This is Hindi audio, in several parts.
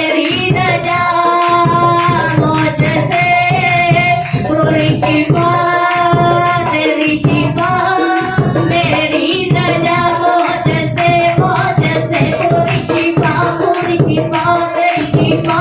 तेरी रजा Oh,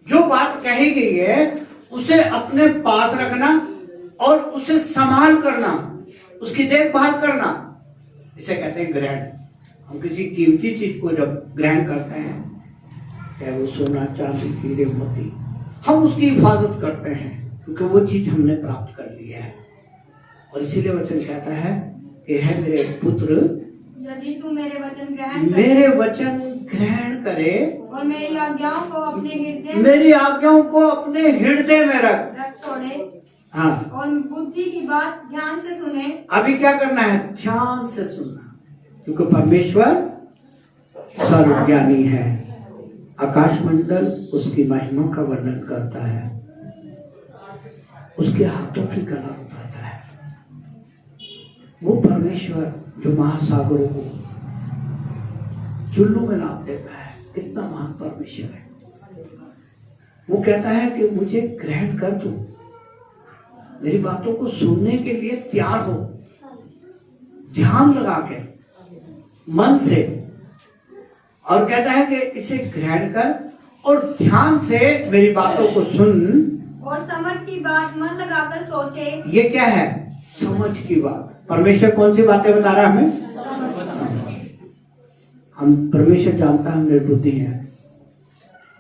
जो बात कही गई है उसे अपने पास रखना और उसे संभाल करना, उसकी देखभाल करना, इसे कहते हैं ग्रहण। हम किसी कीमती चीज को जब ग्रहण करते हैं, चाहे वो सोना चांदी हीरे मोती, हम उसकी हिफाजत करते हैं क्योंकि वो चीज हमने प्राप्त कर ली है। और इसीलिए वचन कहता है कि है मेरे पुत्र, यदि तू मेरे वचन ग्रहण करे और मेरी आज्ञाओं को अपने हृदय में रख छोड़े, हाँ, और बुद्धि की बात ध्यान से सुने। अभी क्या करना है? ध्यान से सुनना, क्योंकि परमेश्वर सर्वज्ञानी है। आकाश मंडल उसकी महिमा का वर्णन करता है, उसके हाथों की कला बताता है। वो परमेश्वर जो महासागरों को चुल्लू में नाप देता है, कितना महान परमेश्वर है। वो कहता है कि मुझे ग्रहण कर तू, मेरी बातों को सुनने के लिए तैयार हो, ध्यान लगा के मन से। और कहता है कि इसे ग्रहण कर और ध्यान से मेरी बातों को सुन और समझ की बात मन लगाकर सोचे। ये क्या है? समझ की बात। परमेश्वर कौन सी बातें बता रहा है हमें? हम परमेश्वर जानता है हम निर्बुद्धि हैं,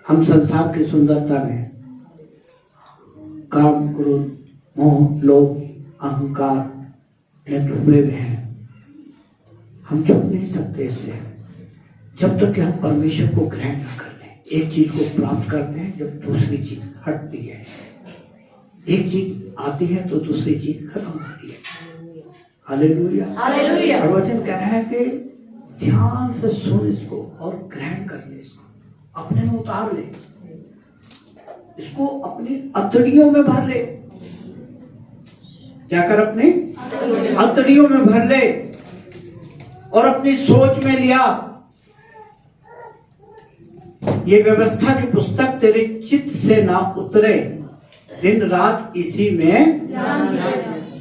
हम संसार की सुंदरता में काम, क्रोध, मोह, लोभ, अहंकार में डूबे हुए हैं। हम छूट नहीं सकते इससे जब तक कि हम परमेश्वर को ग्रहण न कर लें। एक चीज को प्राप्त करते हैं जब दूसरी चीज हटती है, एक चीज आती है तो दूसरी चीज खत्म होती है। Hallelujah, hallelujah. और वचन कह रहा है कि ध्यान से सुन इसको और ग्रहण कर ले, इसको अपने में उतार ले, इसको अपनी अतड़ियों में भर ले। क्या कर? अपने अतड़ियों में भर ले और अपनी सोच में लिया। ये व्यवस्था की पुस्तक तेरे चित्त से ना उतरे, दिन रात इसी में।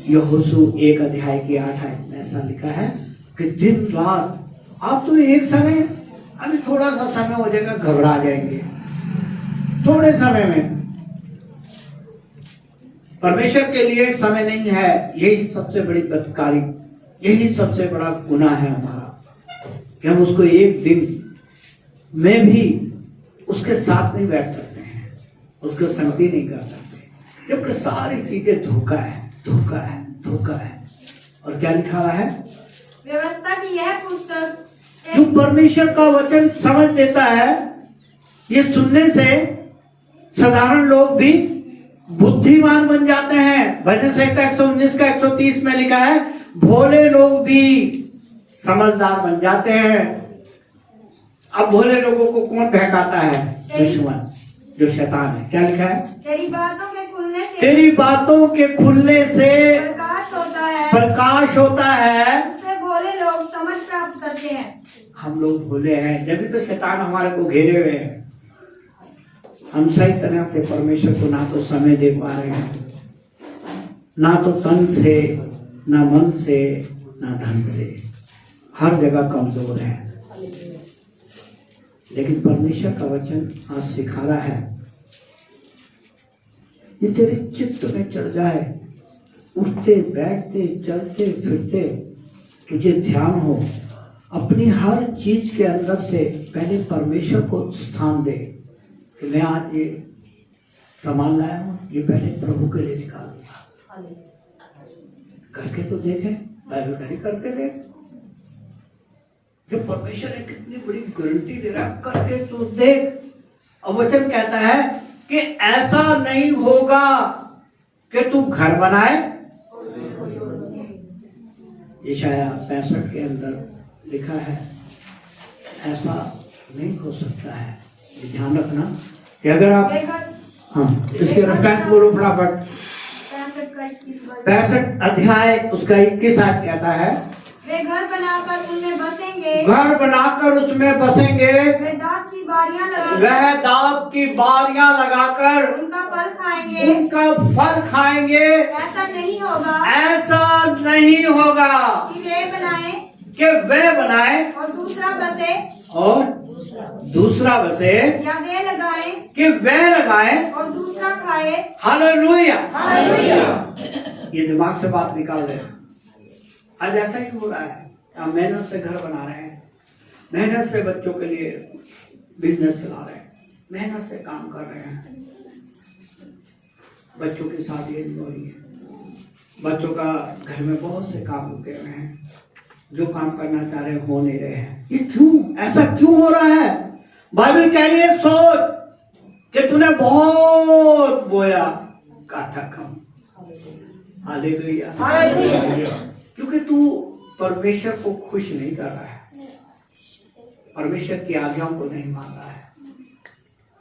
यहोशू 1 अध्याय की 8 आयत में ऐसा लिखा है कि दिन रात। आप तो एक समय, अभी थोड़ा सा समय हो जाएगा घबरा जाएंगे, थोड़े समय में। परमेश्वर के लिए समय नहीं है, यही सबसे बड़ी बदकारी, यही सबसे बड़ा गुनाह है हमारा कि हम उसको एक दिन में भी उसके साथ नहीं बैठ सकते हैं, उसको संगति नहीं कर सकते, जबकि सारी चीजें धोखा है, धोखा है, धोखा है। और क्या लिखा हुआ है? व्यवस्था की यह पुस्तक जो परमेश्वर का वचन समझ देता है, ये सुनने से साधारण लोग भी बुद्धिमान बन जाते हैं। भजन संहिता 119 का 130 में लिखा है, भोले लोग भी समझदार बन जाते हैं। अब भोले लोगों को कौन बहकाता है? दुश्मन, जो शैतान है। क्या लिखा है? तेरी बातों के खुलने से प्रकाश होता है। उससे भोले लोग समझ प्राप्त करते हैं। हम लोग भोले हैं, जब भी तो शैतान हमारे को घेरे हुए हैं। हम सही तरह से परमेश्वर को ना तो समय दे पा रहे हैं, ना तो तन से, ना मन से, ना धन से, हर जगह कमजोर है। लेकिन परमेश्वर का वचन आज सिखा रहा है, ये तेरे चित्त में चढ़ जाए, उठते बैठते चलते फिरते तुझे ध्यान हो, अपनी हर चीज के अंदर से पहले परमेश्वर को स्थान दे कि मैं आज ये सामान लाया हूं, ये पहले प्रभु के लिए निकालूंगा। करके तो देखे, बाइबल करके देख। जब परमेश्वर ने कितनी बड़ी गारंटी दे रहा है, करके तो देख। और वचन कहता है कि ऐसा नहीं होगा कि तू घर बनाए। यशाया 65 के अंदर लिखा है, ऐसा नहीं हो सकता है। ध्यान रखना कि अगर आप, हाँ, इसके रेफरेंस बोलो फटाफट। 65 अध्याय उसका 21 आयत कहता है, वे घर बनाकर उनमें बसेंगे, घर बनाकर उसमें बसेंगे, वे दाख की बारियां वह दाख की बारियां लगाकर उनका फल खाएंगे, उनका फल खाएंगे। ऐसा नहीं होगा, ऐसा नहीं होगा कि वे बनाए कि वे बनाए और दूसरा बसे और दूसरा बसे या वे लगाए कि वह लगाए और दूसरा खाए। हालेलुया। हालेलुया। ये दिमाग से बात निकाल रहे हैं। आज ऐसा ही हो रहा है, हम मेहनत से घर बना रहे हैं, मेहनत से बच्चों के लिए बिजनेस चला रहे हैं, मेहनत से काम कर रहे हैं, बच्चों की शादी नहीं हो रही है, बच्चों का घर में बहुत से काम रुके हुए हैं, जो काम करना चाह रहे हैं हो नहीं रहे हैं। ये क्यों, ऐसा क्यों हो रहा है? बाइबल कह रही है सोच कि तूने बहुत बोया, काटा कम। हालेलुया। हालेलुया। क्योंकि तू परमेश्वर को खुश नहीं कर रहा है, परमेश्वर की आज्ञाओं को नहीं मान रहा है।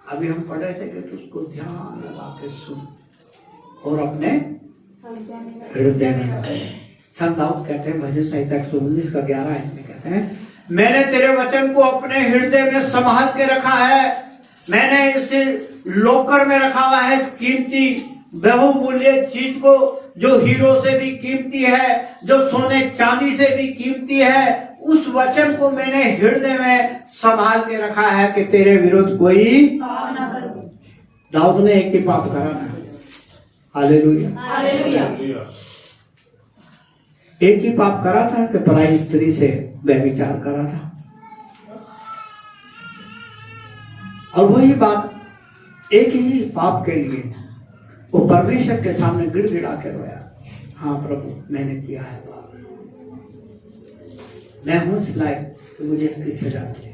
अभी हम पढ़ रहे थे कि तू उसको ध्यान लगा के सुन और अपने हृदय में। संत दाऊद कहते हैं भजन संहिता 119 का 11 में कहते हैं, मैंने तेरे वचन को अपने हृदय में संभाल के रखा है, मैंने इसे लोकर में रखा हुआ है, कीमती बहुमूल्य चीज को, जो हीरो से भी कीमती है, जो सोने चांदी से भी कीमती है, उस वचन को मैंने हृदय में संभाल के रखा है कि तेरे विरुद्ध कोई पाप ना करूं। दाऊद ने एक ही पाप करा था। हालेलुया। हालेलुया। एक ही पाप करा था कि पराई स्त्री से व्यभिचार करा था, और वही बात एक ही पाप के लिए वो परमेश्वर के सामने गिड़गिड़ा के रोया, हाँ प्रभु मैंने किया है पाप, मैं हूं इस लायक कि मुझे इसकी सजा मिले।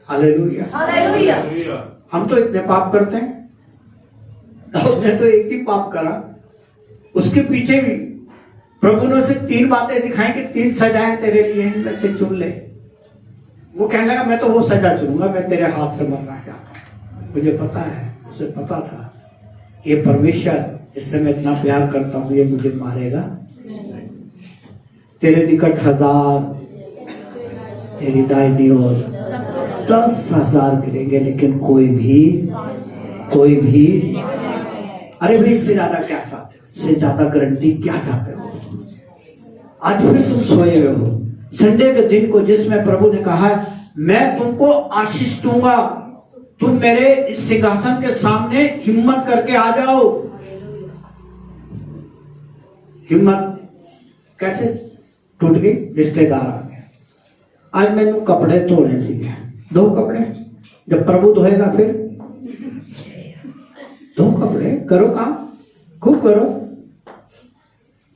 हालेलुया। हालेलुया। हम तो इतने पाप करते हैं, दाऊद ने तो एक ही पाप करा, उसके पीछे भी प्रभु ने उसे 3 बातें दिखाई कि 3 सजाएं तेरे लिए हैं, इनमें से चुन ले। वो कहने लगा मैं तो वो सजा चुनूंगा, मैं तेरे हाथ से मरना चाहता हूं। मुझे पता है, उसे पता था ये परमेश्वर जिससे मैं इतना प्यार करता हूं ये मुझे मारेगा। तेरे निकट 1000, तेरी दाहिनी ओर 10,000 गिरेंगे, लेकिन कोई भी अरे भाई इससे ज्यादा क्या चाहते हो, इससे ज्यादा गारंटी क्या चाहते हो? आज फिर तुम सोए हुए हो संडे के दिन को, जिसमें प्रभु ने कहा मैं तुमको आशीष दूंगा, तुम मेरे इस सिंहासन के सामने हिम्मत करके आ जाओ। हिम्मत कैसे टूट गई? रिश्तेदार आ गए, आज मैंने कपड़े धोने सीखे, 2 कपड़े, जब प्रभु धोएगा फिर 2 कपड़े, करो काम खूब करो।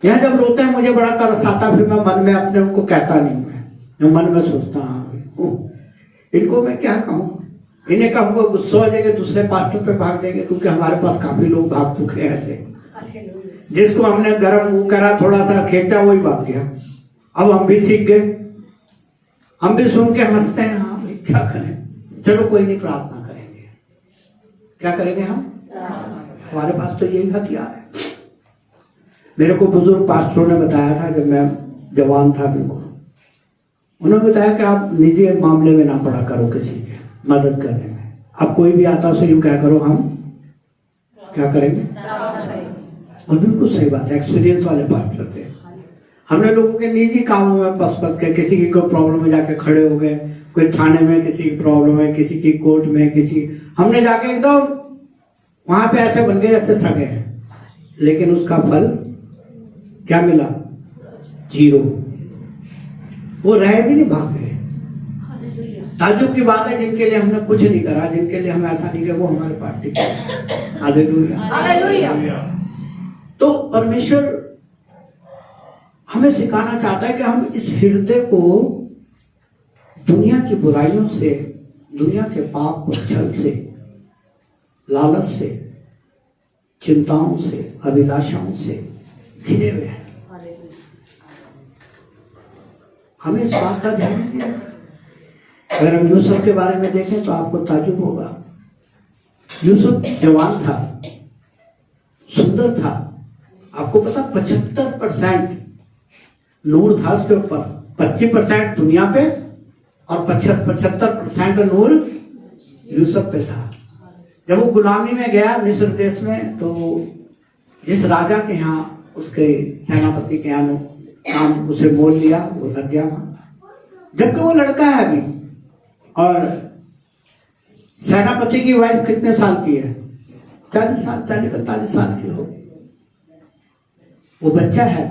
यहाँ जब रोते हैं मुझे बड़ा तरस आता, फिर मैं मन में अपने उनको कहता नहीं, मैं मन में सोचता इनको मैं क्या कहूँ, इन्हें कहूँगा गुस्सा हो जाएंगे, दूसरे पास्टर पे भाग देंगे, क्योंकि हमारे पास काफी लोग भाग चुके हैं ऐसे, जिसको हमने गरम वो करा, थोड़ा सा खींचा, वही भाग गया। अब हम भी सीख गए, हम भी सुन के हंसते हैं, हाँ भाई क्या करें, चलो कोई नहीं, प्रार्थना करेंगे। क्या करेंगे हम? हमारे पास तो यही हथियार है। मेरे को बुजुर्ग पास्टरों ने बताया था जब मैं जवान था, बिल्कुल, उन्होंने बताया कि आप निजी मामले में ना पड़ा करो किसी के मदद करने में, अब कोई भी आता उसे यूं क्या करो, हम क्या करेंगे? और बिल्कुल सही बात है, एक्सपीरियंस वाले पास्टर थे। हमने लोगों के निजी कामों में पस के, किसी की कोई प्रॉब्लम में जाके खड़े हो गए, कोई थाने में किसी की प्रॉब्लम है, किसी की कोर्ट में, किसी, हमने जाके एकदम वहां पे ऐसे बन गए जैसे सगे हैं, लेकिन उसका फल क्या मिला? 0। वो रहे भी नहीं, भाग गए। ताज्जुब की बात है जिनके लिए हमने कुछ नहीं करा, जिनके लिए हम ऐसा नहीं किया, वो हमारे पार्टी के। हालेलुया। हालेलुया। तो परमेश्वर हमें सिखाना चाहता है कि हम इस हृदय को दुनिया की बुराइयों से, दुनिया के पाप और छल से, लालच से, चिंताओं से, अभिलाषाओं से घिरे हुए हैं। हमें इस बात का ध्यान रखना। अगर हम यूसुफ के बारे में देखें तो आपको ताज्जुब होगा। यूसुफ जवान था, सुंदर था, आपको पता 75% नूर था उसके ऊपर, 25% दुनिया पे और 75% नूर यूसुफ पे था। जब वो गुलामी में गया मिस्र देश में, तो जिस राजा के यहाँ, उसके सेनापति के यहाँ काम उसे मोल लिया, वो लग गया वहां। जबकि वो लड़का है अभी, और सेनापति की वाइफ कितने साल की है? 40 साल, 40-45 साल की हो। वो बच्चा है,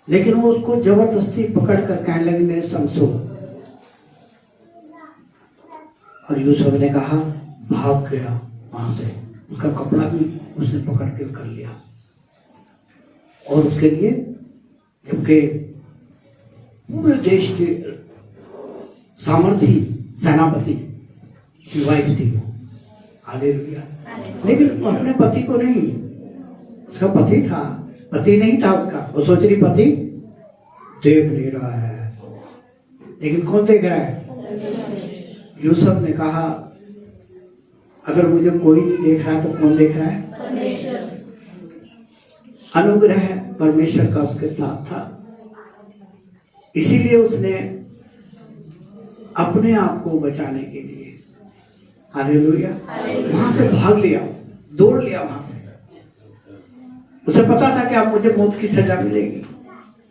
लेकिन वो उसको जबरदस्ती पकड़ कर कहने लगी मेरे संग सो। और यूसुफ ने कहा, भाग गया वहां से, उसका कपड़ा भी उसने पकड़ के कर लिया। और उसके लिए, जबकि पूरे देश के सामर्थी सेनापति की वाइफ थी वो, हालेलुया। लेकिन अपने पति को नहीं, उसका पति था, पति नहीं था उसका। वो सोच रही पति देख नहीं रहा है, लेकिन कौन देख रहा है? यूसुफ ने कहा, अगर मुझे कोई नहीं देख रहा तो कौन देख रहा है? अनुग्रह परमेश्वर का उसके साथ था, इसीलिए उसने अपने आप को बचाने के लिए, हालेलुया, वहां से भाग लिया, दौड़ लिया वहां से। उसे पता था कि अब मुझे मौत की सजा मिलेगी,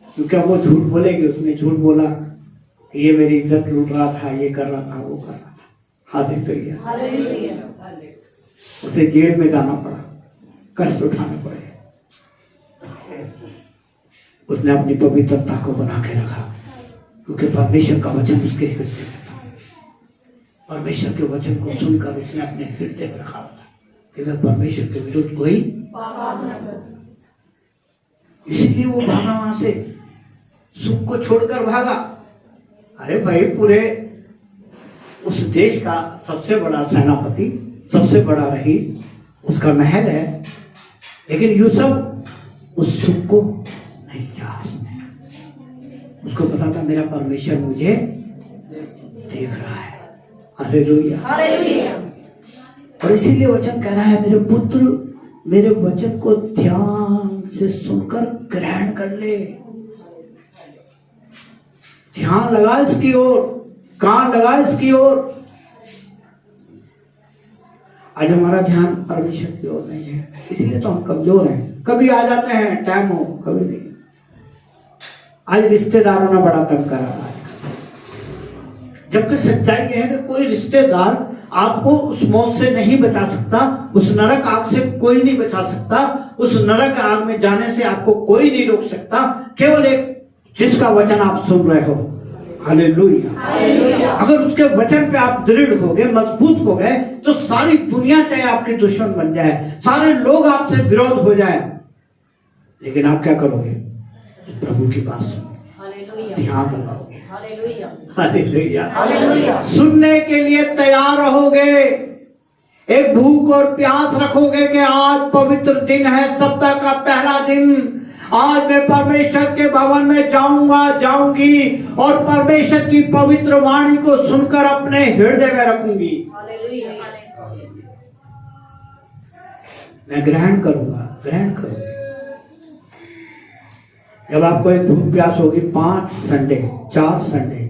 क्योंकि अब वो झूठ बोलेगी। उसने झूठ बोला कि ये मेरी इज्जत लूट रहा था, ये कर रहा था, वो कर रहा था। हालेलुया। उसे जेल में जाना पड़ा, कष्ट उठाने पड़े। उसने अपनी पवित्रता को बना के रखा, क्योंकि परमेश्वर का वचन उसके हृदय में था। परमेश्वर के वचन को सुनकर उसने अपने हृदय में रखा था कि मैं परमेश्वर के विरुद्ध कोई पाप न करूं। इसलिए वो भागा वहां से, सुख को छोड़कर भागा। अरे भाई, पूरे उस देश का सबसे बड़ा सेनापति, सबसे बड़ा रईस, उसका महल है, लेकिन यूसुफ उस सुख को नहीं चाहा। उसको पता था मेरा परमेश्वर मुझे देख रहा है। Hallelujah, hallelujah. और इसीलिए वचन कह रहा है, मेरे पुत्र मेरे वचन को ध्यान से सुनकर ग्रहण कर ले। ध्यान लगा इसकी ओर, कान लगा इसकी ओर। आज हमारा ध्यान परमेश्वर की ओर नहीं है, इसीलिए तो हम कमजोर हैं। कभी आ जाते हैं, टाइम हो, कभी नहीं। आज रिश्तेदारों ने बड़ा तंग करा आज, जबकि सच्चाई यह है कि कोई रिश्तेदार आपको उस मौत से नहीं बचा सकता, उस नरक आग से कोई नहीं बचा सकता, उस नरक आग में जाने से आपको कोई नहीं रोक सकता। केवल एक, जिसका वचन आप सुन रहे हो। हालेलुया। अगर उसके वचन पे आप दृढ़ हो गए, मजबूत हो गए, तो सारी दुनिया चाहे आपकी दुश्मन बन जाए, सारे लोग आपसे विरोध हो जाए, लेकिन आप क्या करोगे? प्रभु की बात सुनो, ध्यान लगाओगे। हालेलुया। सुनने के लिए तैयार रहोगे, एक भूख और प्यास रखोगे कि आज पवित्र दिन है, सप्ताह का पहला दिन। आज मैं परमेश्वर के भवन में जाऊंगा, जाऊंगी, और परमेश्वर की पवित्र वाणी को सुनकर अपने हृदय में रखूंगी। मैं ग्रहण करूंगा, ग्रहण करूंगी। जब आपको एक भूख प्यास होगी, 5 संडे, 4 संडे,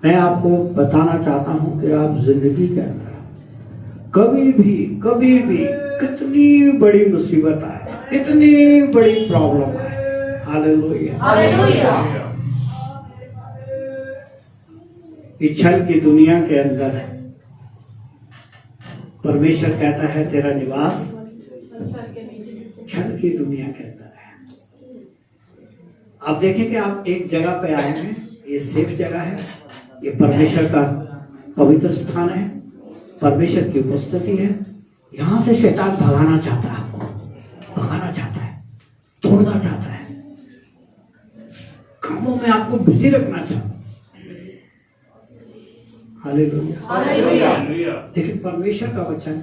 मैं आपको बताना चाहता हूं कि आप जिंदगी के अंदर कभी भी कितनी बड़ी मुसीबत आए, कितनी बड़ी प्रॉब्लम आए, हालेलुया, इस छल की दुनिया के अंदर परमेश्वर कहता है तेरा निवास छल की दुनिया के अंदर है। आप देखें कि आप एक जगह पे आए हैं, ये सेफ जगह है, ये परमेश्वर का पवित्र स्थान है, परमेश्वर की उपस्थिति है। यहां से शैतान भगाना चाहता है, आपको भगाना चाहता है, तोड़ना चाहता है, कामों में आपको बिजी रखना चाहता है। हालेलुया। लेकिन परमेश्वर का वचन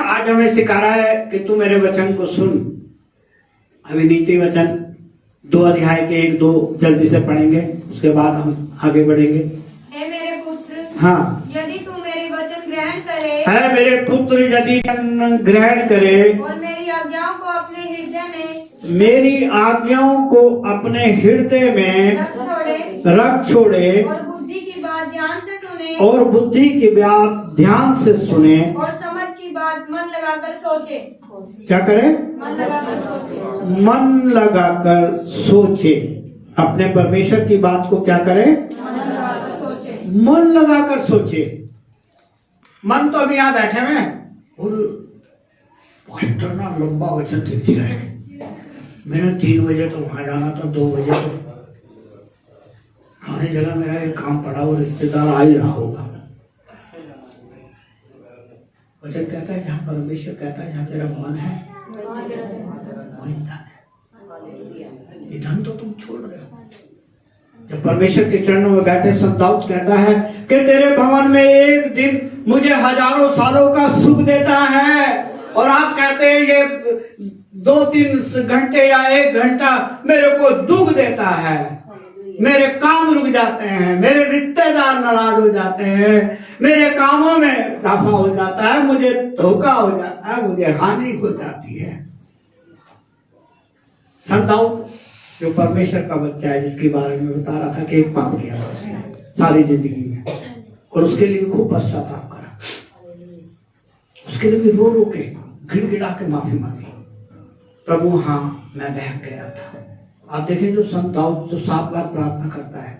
आज हमें सिखा रहा है कि तू मेरे वचन को सुन। अभी नीति वचन 2 अध्याय के 1-2 जल्दी से पढ़ेंगे, उसके बाद हम आगे बढ़ेंगे। हे मेरे पुत्र, हाँ, यदि तू मेरे वचन ग्रहण करे, है मेरे पुत्र यदि ग्रहण करे, और मेरी आज्ञाओं को अपने हृदय में, मेरी आज्ञाओं को अपने हृदय में रख छोड़े, और बुद्धि की बात ध्यान से सुने, और बुद्धि की बात ध्यान से सुने, और समझ की बात मन लगाकर सोचे। क्या करे? मन लगाकर सोचे। मन लगाकर सोचे। अपने परमेश्वर की बात को क्या करें? मन लगाकर सोचे। मन तो अभी यहाँ बैठे हुए हैं और पास्टर ना लंबा वचन दे दिया है, मैंने 3 बजे तो वहां जाना था, 2 बजे तो खाने जगह मेरा एक काम पड़ा और रिश्तेदार आ ही रहा होगा। वचन कहता है जहाँ परमेश्वर कहता है जहाँ तेरा मन है वही धन है। ये धन तो तुम छोड़ रहे हो। जब परमेश्वर के चरणों में बैठे संत दाऊद कहता है कि तेरे भवन में एक दिन मुझे हजारों सालों का सुख देता है, और आप कहते हैं ये 2-3 घंटे या 1 घंटा मेरे को दुख देता है, मेरे काम रुक जाते हैं, मेरे रिश्तेदार नाराज हो जाते हैं, मेरे कामों में इजाफा हो जाता है, मुझे धोखा हो जाता है, मुझे हानि हो जाती है। संत दाऊद जो परमेश्वर का बच्चा है, जिसके बारे में बता रहा था कि एक पाप किया था उसने सारी जिंदगी में, और उसके लिए खूब पश्चाताप करा, उसके लिए भी रो रो के गिड़गिड़ा के माफी मांगी। प्रभु हाँ मैं बहक गया था। आप देखें जो संत दाऊद जो 7 बार प्रार्थना करता है,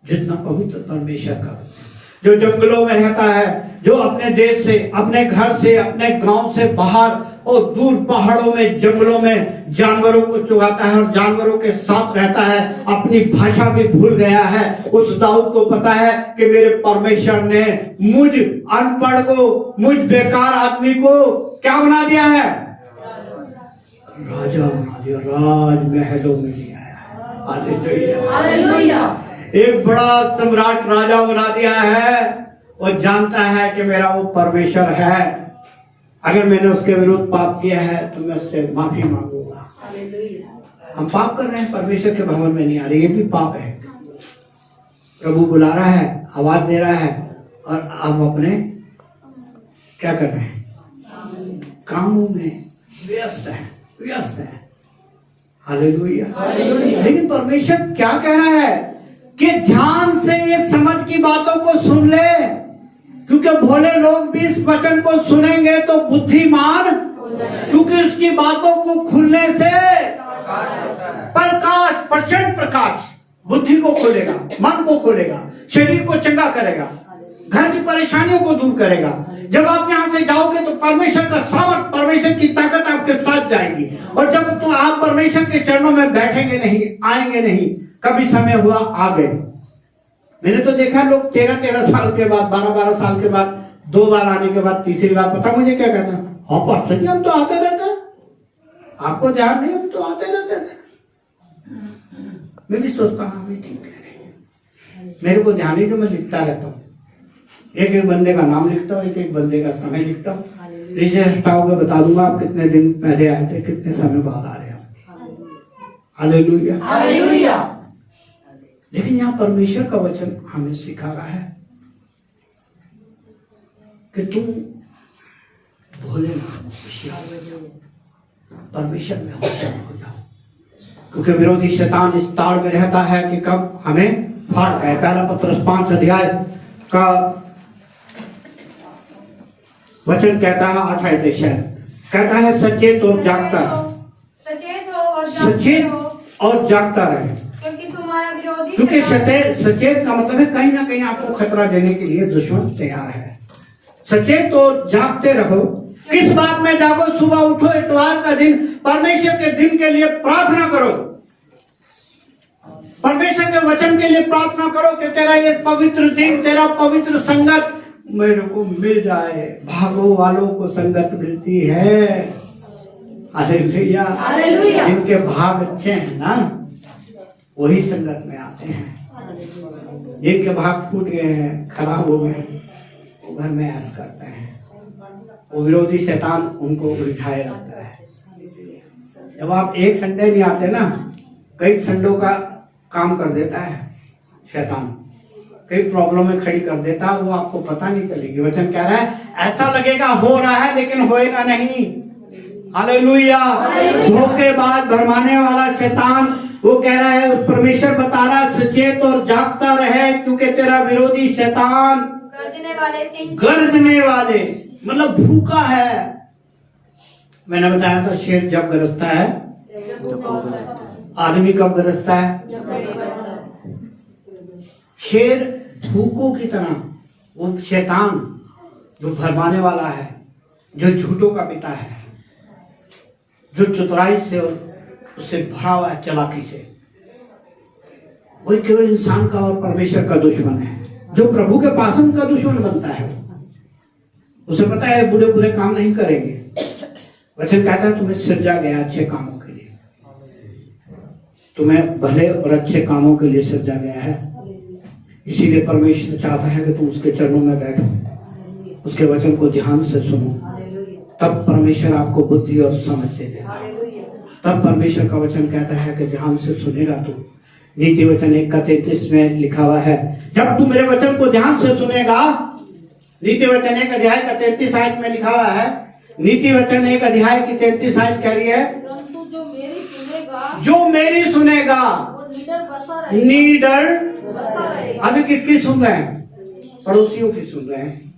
जितना पवित्र परमेश्वर का बच्चा, जो जंगलों में रहता है, जो अपने देश से, अपने घर से, अपने गांव से बाहर और दूर पहाड़ों में, जंगलों में जानवरों को चुगाता है और जानवरों के साथ रहता है, अपनी भाषा भी भूल गया है। उस दाऊद को पता है कि मेरे परमेश्वर ने मुझ अनपढ़ को, मुझ बेकार आदमी को क्या बना दिया है? राजा बना दिया, राजमहलों में ले आया। हालेलुया। एक बड़ा सम्राट राजा बना दिया है, और जानता है कि मेरा वो परमेश्वर है, अगर मैंने उसके विरुद्ध पाप किया है तो मैं उससे माफी मांगूंगा। हम पाप कर रहे हैं, परमेश्वर के भवन में नहीं आ रहे, ये भी पाप है। प्रभु बुला रहा है, आवाज दे रहा है, और आप अपने क्या कर रहे हैं? कामों में व्यस्त है। हालेलुया। लेकिन परमेश्वर क्या कह रहा है कि ध्यान से ये समझ की बातों को सुन ले, क्योंकि भोले लोग भी इस वचन को सुनेंगे तो बुद्धिमान, क्योंकि उसकी बातों को खुलने से प्रकाश, प्रचंड प्रकाश बुद्धि को खोलेगा, मन को खोलेगा, शरीर को चंगा करेगा, घर की परेशानियों को दूर करेगा। जब आप यहाँ से जाओगे तो परमेश्वर का सामर्थ, परमेश्वर की ताकत आपके साथ जाएगी, और जब तो आप परमेश्वर के चरणों में बैठेंगे नहीं, आएंगे नहीं, कभी समय हुआ आ गए। मैंने तो देखा लोग 13-13 साल के बाद, 12-12 साल के बाद, 2 बार आने के बाद, तीसरी बार पता मुझे क्या कहना, हाँ पास्टर जी हम तो आते रहते हैं, आपको ध्यान नहीं, हम तो आते रहते थे। मैं भी सोचता हूँ मैं ठीक कह रही हूँ, मेरे को ध्यान ही तो मैं लिखता रहता हूँ, एक बंदे का नाम लिखता हूँ, एक बंदे का समय लिखता हूँ, रिजल्ट आओगे बता दूंगा आप कितने दिन पहले आए थे, कितने समय बाद आ रहे हो। हालेलुया। लेकिन यहाँ परमेश्वर का वचन हमें सिखा रहा है कि तुम भोले ना, होशियार हो जाओ, परमेश्वर में होशियार हो जाओ, क्योंकि विरोधी शैतान इस ताड़ में रहता है कि कब हमें फाड़ गए। पहला पत्रस 5 अध्याय का वचन कहता है 8 आयत शायद कहता है सचेत और जागता रहे, क्योंकि सचेत का मतलब है कहीं ना कहीं आपको खतरा देने के लिए दुश्मन तैयार है। सचेत और जागते रहो। किस बात में जागो? सुबह उठो, इतवार का दिन, परमेश्वर के दिन के लिए प्रार्थना करो, परमेश्वर के वचन के लिए प्रार्थना करो कि तेरा ये पवित्र दिन, तेरा पवित्र संगत मेरे को मिल जाए। भागो वालों को संगत मिलती है। हालेलुया। जिनके भाग अच्छे हैं ना वही संगत में आते हैं। जिनके भाग फूट गए हैं, खराब हो गए, वो घर में ऐश करते हैं, वो विरोधी शैतान उनको उलझाए रखता है। जब आप एक संडे नहीं आते ना, कई संडों का काम कर देता है शैतान, कई प्रॉब्लम में खड़ी कर देता है, वो आपको पता नहीं चलेगी। वचन कह रहा है ऐसा लगेगा हो रहा है लेकिन होएगा नहीं। हालेलुया। धोखेबाज भरमाने वाला शैतान वो कह रहा है, उस परमेश्वर बता रहा है सचेत और जागता रहे, क्योंकि तेरा विरोधी शैतान गर्जने वाले मतलब भूखा है। मैंने बताया था शेर जब गरजता है आदमी कब गरजता है? शेर भूखों की तरह, वो शैतान जो भरमाने वाला है, जो झूठों का पिता है, जो चतुराई से उससे भरा हुआ है, चालाकी से, वही केवल इंसान का और परमेश्वर का दुश्मन है। जो प्रभु के पास उनका दुश्मन बनता है, उसे पता है बुरे बुरे काम नहीं करेंगे। वचन कहता है तुम्हें सृजा गया अच्छे कामों के लिए, तुम्हें भले और अच्छे कामों के लिए सृजा गया है। इसीलिए परमेश्वर चाहता है कि तुम उसके चरणों में बैठो, उसके वचन को ध्यान से सुनो, तब परमेश्वर आपको बुद्धि और समझ दे देगा। तब परमेश्वर का वचन कहता है कि ध्यान से सुनेगा तू। नीति वचन 1:33 में लिखा हुआ है, जब तू मेरे वचन को ध्यान से सुनेगा। नीति वचन 1 अध्याय का 33 आयत में लिखा हुआ है, नीति वचन 1 अध्याय की 33 आयत कह रही है, परंतु जो मेरी सुनेगा निडर। अभी किसकी सुन रहे हैं? पड़ोसियों की सुन रहे हैं,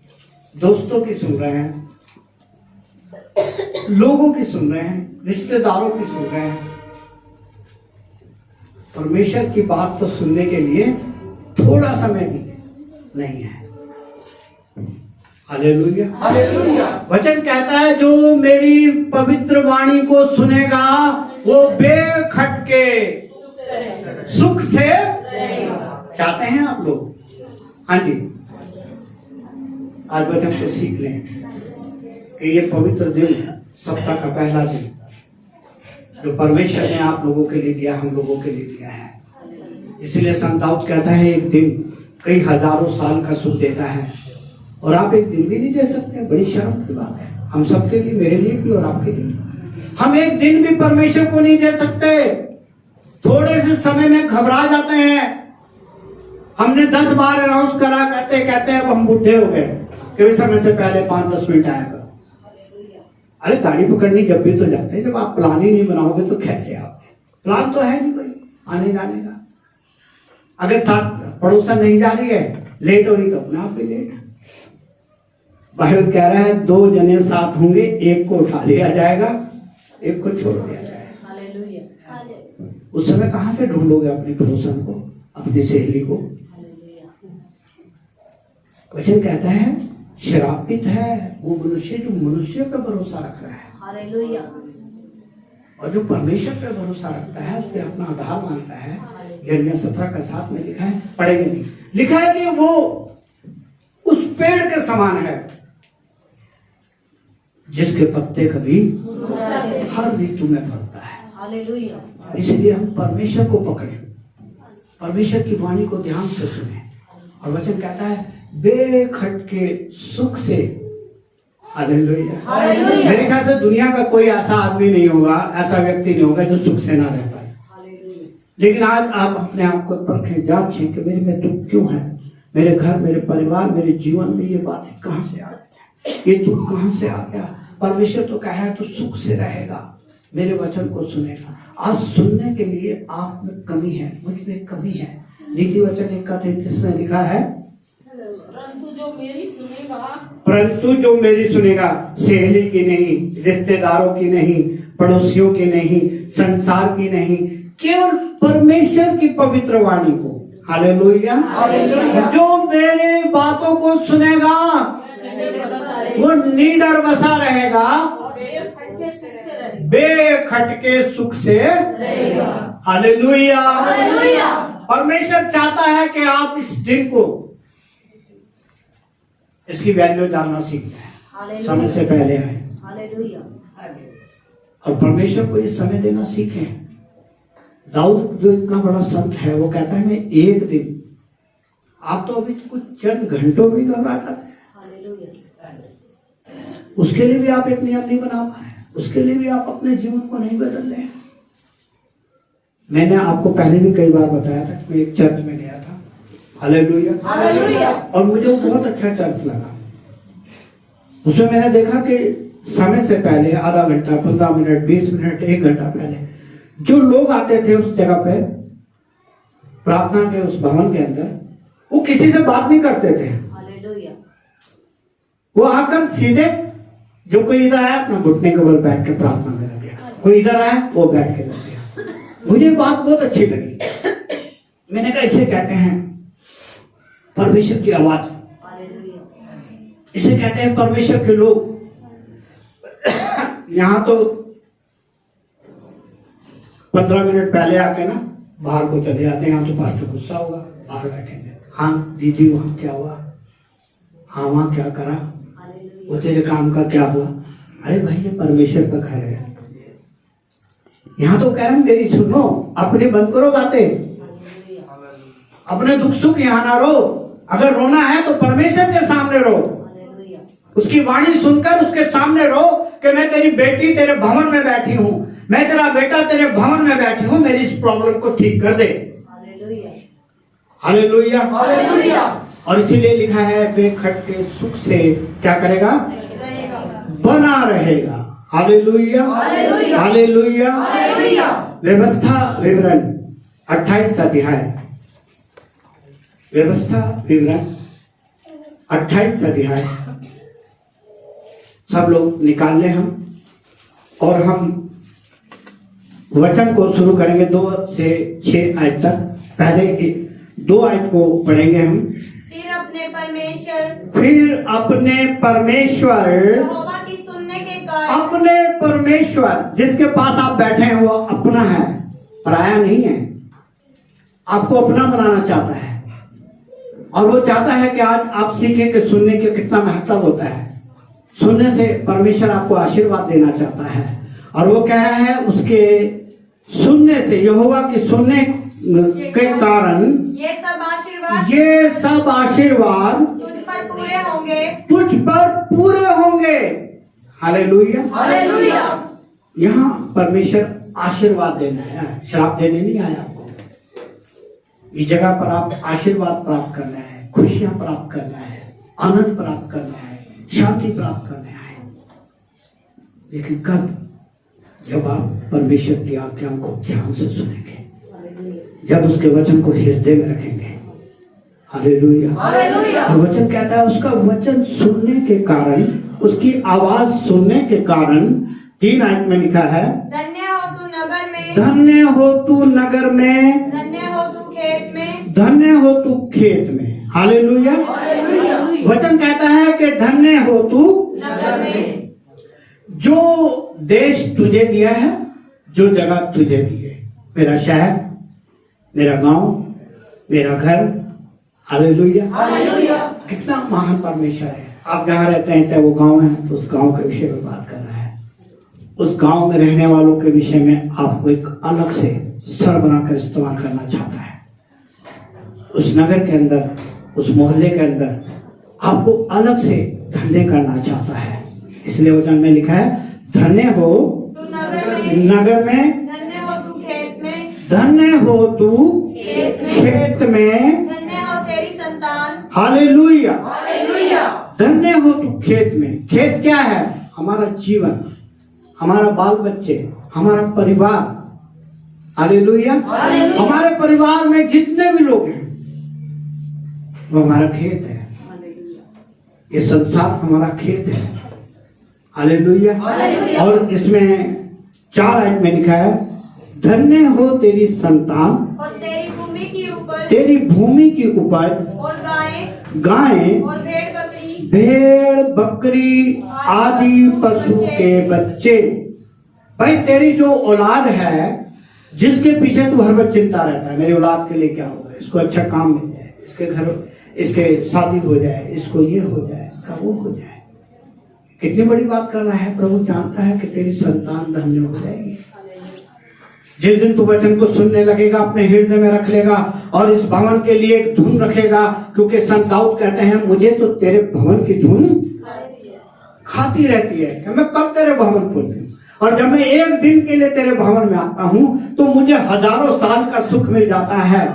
दोस्तों की सुन रहे हैं, लोगों की सुन रहे हैं, रिश्तेदारों की सुन रहे हैं। परमेश्वर की बात तो सुनने के लिए थोड़ा समय भी नहीं है। Hallelujah, hallelujah. वचन कहता है जो मेरी पवित्र वाणी को सुनेगा वो बेखटके सुख से चाहते हैं आप लोग। हाँ जी, आज वचन को सीख लें कि ये पवित्र दिन, सप्ताह का पहला दिन जो परमेश्वर ने आप लोगों के लिए दिया, हम लोगों के लिए दिया है। इसलिए संत दाऊद कहता है एक दिन कई हजारों साल का सुख देता है, और आप एक दिन भी नहीं दे सकते। बड़ी शर्म की बात है हम सबके लिए, मेरे लिए भी और आपके लिए। हम एक दिन भी परमेश्वर को नहीं दे सकते। थोड़े से समय में घबरा जाते हैं। हमने 10 बार अनाउंस करा, कहते कहते अब हम बुढ़े हो गए कि समय से पहले 5-10 मिनट आया करो। अरे गाड़ी पकड़नी जब भी तो जाते हैं, जब आप प्लान ही नहीं बनाओगे तो कैसे आओगे? प्लान तो है नहीं कोई आने जाने का। अगर साथ पड़ोसन नहीं जा रही है, लेट हो रही तो अपने आप भी लेट। बाइबल कह रहा है 2 जने साथ होंगे, एक को उठा लिया जाएगा, एक को छोड़ दिया जाएगा। उस समय कहां से ढूंढोगे अपने पड़ोसन को, अपनी सहेली को? वचन कहता है श्रापित है वो मनुष्य जो मनुष्य पर भरोसा रख रहा है। हालेलुया। और जो परमेश्वर पर भरोसा रखता है, उस पर अपना आधार मानता है। यिर्मयाह 17:7 में लिखा है, पढ़ेंगे नहीं, लिखा है कि वो उस पेड़ के समान है जिसके पत्ते कभी हर ऋतु में फलता है। हालेलुया। इसलिए हम परमेश्वर को पकड़े, परमेश्वर की वाणी को ध्यान से सुने। और वचन कहता है बेखटके सुख से। हालेलुया। मेरे ख्याल से दुनिया का कोई ऐसा आदमी नहीं होगा, ऐसा व्यक्ति नहीं होगा जो सुख से ना रह पाए। लेकिन आज आप अपने आप को परखें, जांचें कि मेरे में दुख क्यों है, मेरे घर, मेरे परिवार, मेरे जीवन में ये बातें कहां से आ गई, ये दुख कहां से आ गया। परमेश्वर तो कह रहा है तू सुख से रहेगा, मेरे वचन को सुनेगा। आज सुनने के लिए आप में कमी है, मुझ में कमी है। नीति वचन 1:33 में लिखा है, परंतु जो मेरी सुनेगा, सहेली की नहीं, रिश्तेदारों की नहीं, पड़ोसियों की नहीं, संसार की नहीं, केवल परमेश्वर की पवित्र वाणी को। हालेलुया। जो मेरे बातों को सुनेगा वो निडर बसा रहेगा, बेखटके सुख से। हालेलुया। परमेश्वर चाहता है कि आप इस दिन को, इसकी वैल्यू जानना सीख जाए, समय से पहले आए। और परमेश्वर को ये समय देना सीखें। दाऊद जो इतना बड़ा संत है, वो कहता है मैं एक दिन, आप तो अभी कुछ चंद घंटों में घबरा करते हैं, उसके लिए भी आप एक नियम नहीं बना पा रहे, उसके लिए भी आप अपने जीवन को नहीं बदल रहे। मैंने आपको पहले भी कई बार बताया था, मैं एक चर्च में गया था। हालेलुया। और मुझे वो बहुत अच्छा चर्च लगा। उसमें मैंने देखा कि समय से पहले आधा घंटा, 15 मिनट, 20 मिनट, 1 घंटा पहले जो लोग आते थे उस जगह पे, प्रार्थना के उस भवन के अंदर, वो किसी से बात नहीं करते थे। वो आकर सीधे, जो कोई इधर आया अपना घुटने के बल बैठ के प्रार्थना में लग गया, कोई इधर आया वो बैठ के लग गया। मुझे बात बहुत अच्छी लगी। मैंने कहा इसे कहते हैं परमेश्वर की आवाज, इसे कहते हैं परमेश्वर के लोग। यहां तो 15 मिनट पहले आके ना बाहर को चले जाते हैं। यहाँ तो पास्टर गुस्सा होगा, बाहर बैठेंगे। हाँ दीदी वहां क्या हुआ, हाँ वहां क्या करा, वो तेरे काम का क्या हुआ। अरे भाई ये परमेश्वर का घर है। यहाँ तो कह रहे हैं मेरी सुनो, अपने बंद करो बातें, अपने दुख सुख यहाँ ना रो। अगर रोना है तो परमेश्वर के सामने रो, उसकी वाणी सुनकर उसके सामने रो कि मैं तेरी बेटी तेरे भवन में बैठी हूँ, मैं तेरा बेटा तेरे भवन में बैठी हूँ, मेरी इस प्रॉब्लम को ठीक कर दे। Hallelujah, hallelujah. और इसीलिए लिखा है वे खटके सुख से क्या करेगा, बना रहेगा। Hallelujah, hallelujah, hallelujah. व्यवस्था विवरण 28 अध्याय, व्यवस्था विवरण 28 अध्याय सब लोग निकाल लें हम, और हम वचन को शुरू करेंगे 2 से 6 आयत तक। पहले 2 आयत को पढ़ेंगे हम। फिर अपने परमेश्वर यहोवा की सुनने के कारण, अपने परमेश्वर जिसके पास आप बैठे हैं वो अपना है, पराया नहीं है। आपको अपना बनाना चाहता है, और वो चाहता है कि आज आप सीखें कि सुनने के कितना महत्व होता है। सुनने से परमेश्वर आपको आशीर्वाद देना चाहता है, और वो कह रहा है उसके सुनने से, यहोवा की सुनने के कारण ये सब आशीर्वाद तुझ पर पूरे होंगे, तुझ पर पूरे होंगे। Hallelujah, hallelujah. यहाँ परमेश्वर आशीर्वाद देना है, श्राप देने नहीं आया आपको। इस जगह पर आप आशीर्वाद प्राप्त करना है, खुशियां प्राप्त करना है, आनंद प्राप्त करना है, शांति प्राप्त करना है। लेकिन कब, जब आप परमेश्वर की आज्ञाओं को ध्यान से सुनेंगे, जब उसके वचन को हृदय में रखेंगे। Hallelujah, hallelujah. और वचन कहता है उसका वचन सुनने के कारण, उसकी आवाज सुनने के कारण 3 आयत में लिखा है, धन्य हो तू नगर में, धन्य हो तू नगर में, धन्य हो तू खेत में, धन्य हो तू खेत में। Hallelujah, hallelujah. वचन कहता है कि धन्य हो तू नगर में, जो देश तुझे दिया है, जो जगह तुझे दी है, मेरा शहर, मेरा गांव, मेरा घर। Hallelujah, hallelujah. कितना महान परमेश्वर है। आप जहाँ रहते हैं, चाहे वो गांव है, तो उस गांव के विषय में बात कर रहा है। उस गांव में रहने वालों के विषय में आपको एक अलग से सर बनाकर इस्तेमाल करना चाहता है। उस नगर के अंदर, उस मोहल्ले के अंदर आपको अलग से धन्य करना चाहता है। इसलिए वचन में लिखा है, धन्य हो तू नगर में, धन्य हो तू खेत में, धन्य हो तू खेत में, धन्य हो तेरी संतान। Hallelujah, hallelujah. धन्य हो तू खेत में। खेत क्या है? हमारा जीवन, हमारा बाल बच्चे, हमारा परिवार। हालेलुया, हमारे परिवार में जितने भी लोग हैं वो हमारा खेत है। ये संसार हमारा खेत है। हालेलुया। और इसमें 4 आयत में लिखा है, धन्य हो तेरी संतान और तेरी भूमि की उपज, तेरी भूमि की उपज, और गायें और भेड़ बकरी आदि पशु के बच्चे। भाई तेरी जो औलाद है, जिसके पीछे तू हर वक्त चिंता रहता है, मेरी औलाद के लिए क्या होगा, इसको अच्छा काम मिल जाए, इसके घर, इसके शादी हो जाए, इसको ये हो जाए, इसका वो हो जाए। कितनी बड़ी बात कर रहा है। प्रभु जानता है कि तेरी संतान धन्य हो जाएगी। जिस दिन तू वचन को सुनने लगेगा, अपने हृदय में रख लेगा, और इस भवन के लिए एक धुन रखेगा, क्योंकि संत दाऊद कहते हैं, मुझे तो तेरे भवन की धुन खाती रहती है कि मैं कब तेरे भवन पहुंचूं। और जब मैं एक दिन के लिए तेरे भवन में आता हूं, तो मुझे हजारों साल का सुख मिल जाता है।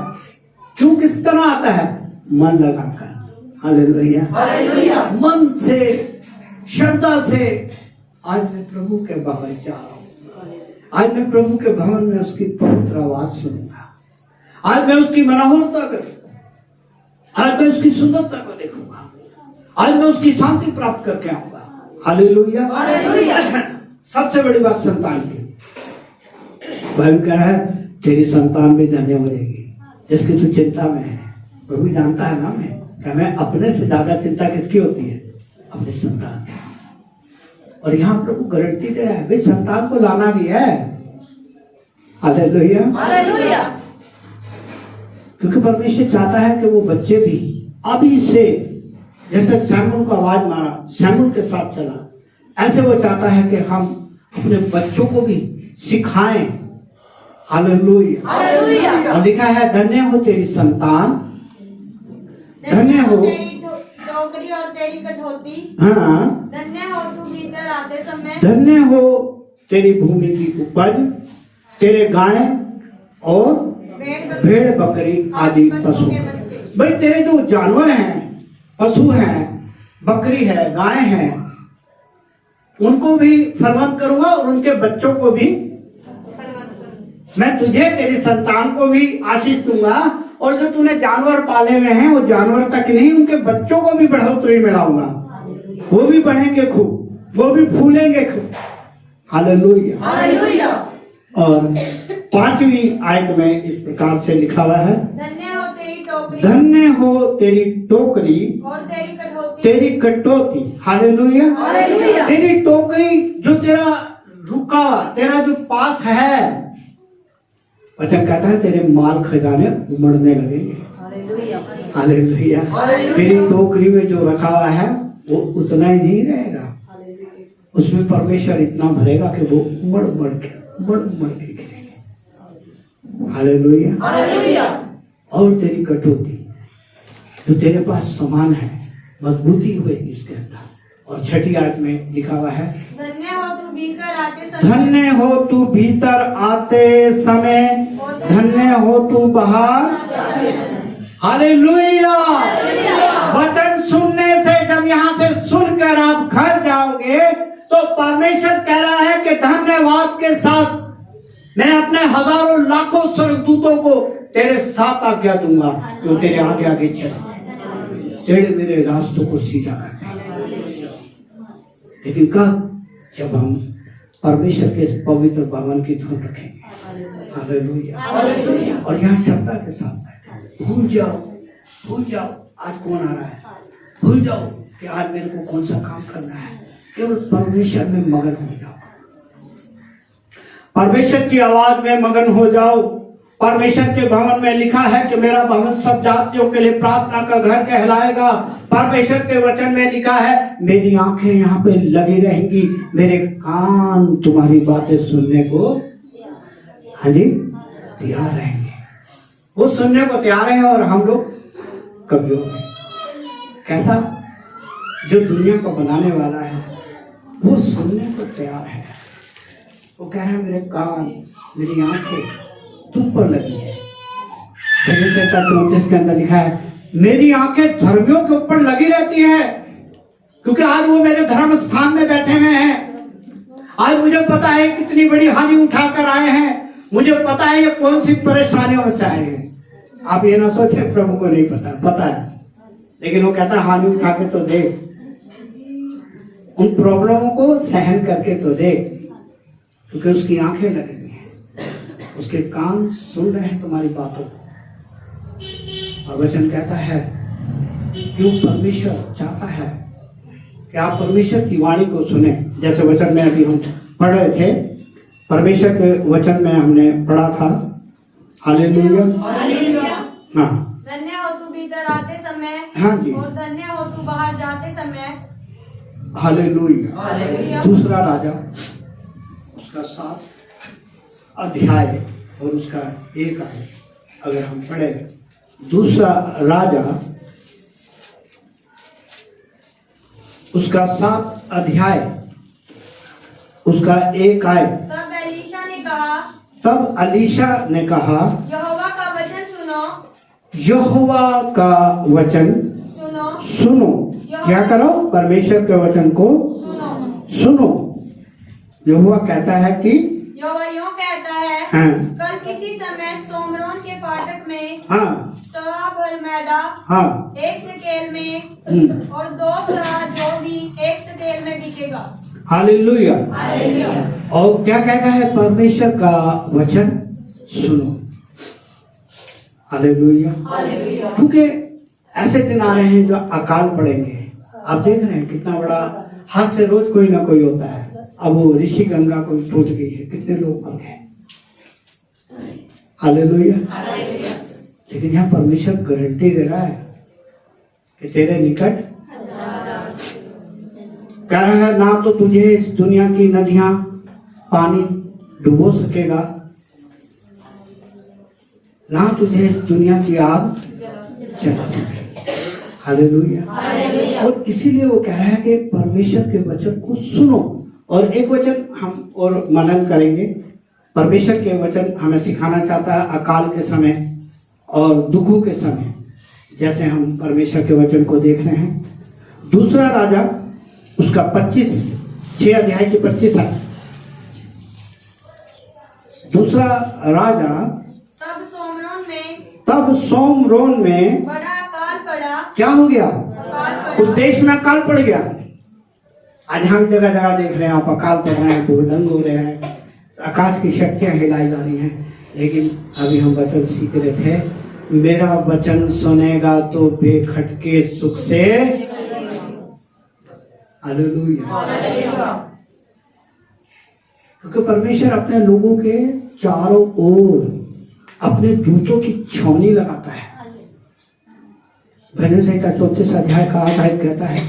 क्यों? किस तरह आता है? मन लगाकर। Hallelujah, hallelujah. मन से, श्रद्धा से। आज मैं प्रभु के भवन जा रहा हूं, आज मैं प्रभु के भवन में उसकी पवित्र आवाज सुनूंगा, आज मैं उसकी मनोहरता करूंगा, आज मैं उसकी सुंदरता को देखूंगा, आज मैं उसकी शांति प्राप्त करके आऊंगा। Hallelujah, hallelujah. सबसे बड़ी बात संतान की, बाइबल कह रहा है तेरी संतान भी धन्य हो जाएगी जिसकी तू चिंता में है। प्रभु जानता है ना मैं कि हमें अपने से ज्यादा चिंता किसकी होती है? अपनी संतान की। और यहाँ प्रभु गारंटी दे रहा है भाई संतान को लाना भी है। Hallelujah hallelujah. क्योंकि परमेश्वर चाहता है कि वो बच्चे भी अभी से, जैसे सैमुअल को आवाज मारा, सैमुअल के साथ चला, ऐसे वो चाहता है कि हम अपने बच्चों को भी सिखाएं। Hallelujah hallelujah. और लिखा है धन्य हो तेरी संतान, धन्य हो तेरी टोकरी और तेरी कठौती, हाँ, धन्य हो तू भीतर आते समय, धन्य हो तेरी भूमि की उपज, तेरे गाय और भेड़ बकरी आदि पशु। भाई तेरे जो जानवर हैं, पशु हैं, बकरी है, गाय हैं, उनको भी फलवंत करूंगा और उनके बच्चों को भी मैं तुझे, तेरी संतान को भी आशीष दूंगा। और जो तूने जानवर पाले हुए हैं वो जानवर तक नहीं, उनके बच्चों को भी बढ़ोतरी में लाऊंगा। वो भी बढ़ेंगे खूब, वो भी फूलेंगे खूब। Hallelujah hallelujah. और 5वीं आयत में इस प्रकार से लिखा हुआ है धन्य हो तेरी टोकरी, धन्य हो तेरी टोकरी और तेरी कठौती, तेरी कटौती। Hallelujah hallelujah. तेरी टोकरी, जो तेरा रुका हुआ, तेरा जो पास है, वचन कहता है तेरे माल खजाने उमड़ने लगेंगे। Hallelujah hallelujah. तेरी टोकरी में जो रखा हुआ है वो उतना ही नहीं रहेगा, उसमें परमेश्वर इतना भरेगा कि वो उमड़ उमड़ के गिरेंगे। Hallelujah hallelujah. और तेरी कटौती, जो तेरे पास सामान है, मजबूती होगी इसके अंदर। और 6ठी आयत में लिखा हुआ है धन्य हो तू भीतर आते समय, धन्य हो तू भीतर आते समय, धन्य हो तू बाहर। हालेलुया। वचन सुनने से, जब यहाँ से सुनकर आप घर जाओगे तो परमेश्वर कह रहा है कि धन्यवाद के साथ मैं अपने हजारों लाखों स्वर्गदूतों को तेरे साथ आज्ञा दूंगा, जो तेरे आगे आगे चले, तेरे मेरे रास्तों को सीधा कर देंगे। लेकिन कब? जब हम परमेश्वर के इस पवित्र भवन की धुन रखेंगे। हालेलुया। और यहाँ श्रद्धा के साथ बैठे, भूल जाओ आज कौन आ रहा है, भूल जाओ कि आज मेरे को कौन सा काम करना है। केवल परमेश्वर में मगन हो जाओ, परमेश्वर की आवाज में मगन हो जाओ। परमेश्वर के भवन में लिखा है कि मेरा भवन सब जातियों के लिए प्रार्थना का घर कहलाएगा। परमेश्वर के वचन में लिखा है मेरी आंखें यहाँ पे लगी रहेंगी, मेरे कान तुम्हारी बातें सुनने को, हाँ जी, तैयार रहेंगे। वो सुनने को तैयार है और हम लोग कमजोर हैं। कैसा? जो दुनिया को बनाने वाला है वो सुनने को तैयार है। वो कह रहा है मेरे कान, मेरी आंखें तुम पर लगी है। 34 के अंदर लिखा है मेरी आंखें धर्मियों के ऊपर लगी रहती है, क्योंकि आज वो मेरे धर्म स्थान में बैठे हुए हैं। आज मुझे पता है कितनी बड़ी हानि उठाकर आए हैं, मुझे पता है ये कौन सी परेशानियों से आए हैं। आप ये ना सोचे प्रभु को नहीं पता है, लेकिन वो कहता है हानि उठा के तो देख, उन प्रॉब्लमों को सहन करके तो देख, क्योंकि उसकी आंखें लगी हुई हैं, उसके कान सुन रहे हैं तुम्हारी बातों को। और वचन कहता है कि परमेश्वर चाहता है कि आप परमेश्वर की वाणी को सुने। जैसे वचन में अभी हम पढ़ रहे थे, परमेश्वर के वचन में हमने पढ़ा था। हालेलुया। हाँ, धन्य हो तू भीतर आते समय, हाँ जी, और धन्य हो तू बाहर जाते समय। हालेलुया। दूसरा राजा उसका 7 अध्याय और उसका 1 आयत अगर हम पढ़े, दूसरा राजा उसका 7 अध्याय उसका 1 आयत। तब एलीशा ने कहा, तब अलीशा ने कहा यहोवा का वचन सुनो, यहोवा का वचन सुनो। क्या करो? परमेश्वर के वचन को सुनो। यहोवा कहता है कि यहोवा यूं कहता है, हाँ, कल किसी समय सोमरोन के फाटक में हाँ, सवा भर मैदा हाँ, 1 शकेल में और 2 सआ जो भी 1 शकेल में बिकेगा। हालेलुया। हालेलुया। और क्या कहता है? परमेश्वर का वचन सुनो। हालेलुया। क्योंकि ऐसे दिन आ रहे हैं जो अकाल पड़ेंगे। आप देख रहे हैं कितना बड़ा हादसे रोज कोई ना कोई होता है। अब वो ऋषि गंगा को टूट गई है, कितने लोग मर गए। हालेलुया। लेकिन यहाँ परमेश्वर गारंटी दे रहा है कि तेरे निकट कह रहा है, ना तो तुझे इस दुनिया की नदियां पानी डुबो सकेगा, ना तुझे इस दुनिया की आग जला सकेगी। हालेलुया। और इसीलिए वो कह रहा है कि परमेश्वर के वचन को सुनो। और एक वचन हम और मनन करेंगे। परमेश्वर के वचन हमें सिखाना चाहता है अकाल के समय और दुखों के समय, जैसे हम परमेश्वर के वचन को देख रहे हैं। दूसरा राजा उसका 6 अध्याय की 25 है। दूसरा राजा तब सोमरोन में बड़ा अकाल पड़ा। क्या हो गया? अकाल उस देश में अकाल पड़ गया। आज हम जगह जगह देख रहे हैं, आप अकाल पड़ रहे हैं, भूलंग हो रहे हैं, आकाश की शक्तियां हिलाई जा रही हैं। लेकिन अभी हम वचन सीख रहे थे, मेरा वचन सुनेगा तो बेखटके सुख से। हालेलुया। क्योंकि परमेश्वर अपने लोगों के चारों ओर अपने दूतों की छावनी लगाता है। भजन संहिता 34 अध्याय का 8 आयत कहता है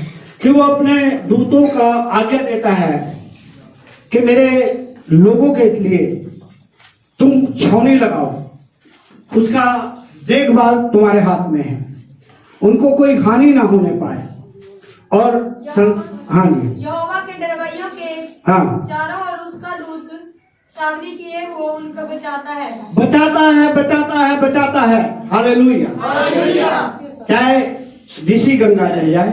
कि वो अपने दूतों का आज्ञा देता है कि मेरे लोगों के लिए तुम छावनी लगाओ, उसका देखभाल तुम्हारे हाथ में है, उनको कोई हानि ना होने पाए। और हाँ जी, यहोवा के डरवैयों के हाँ चारों और उसका दूत छावनी किए वो उनको बचाता है। हालेलुया। चाहे ऋषि गंगा रह जाए,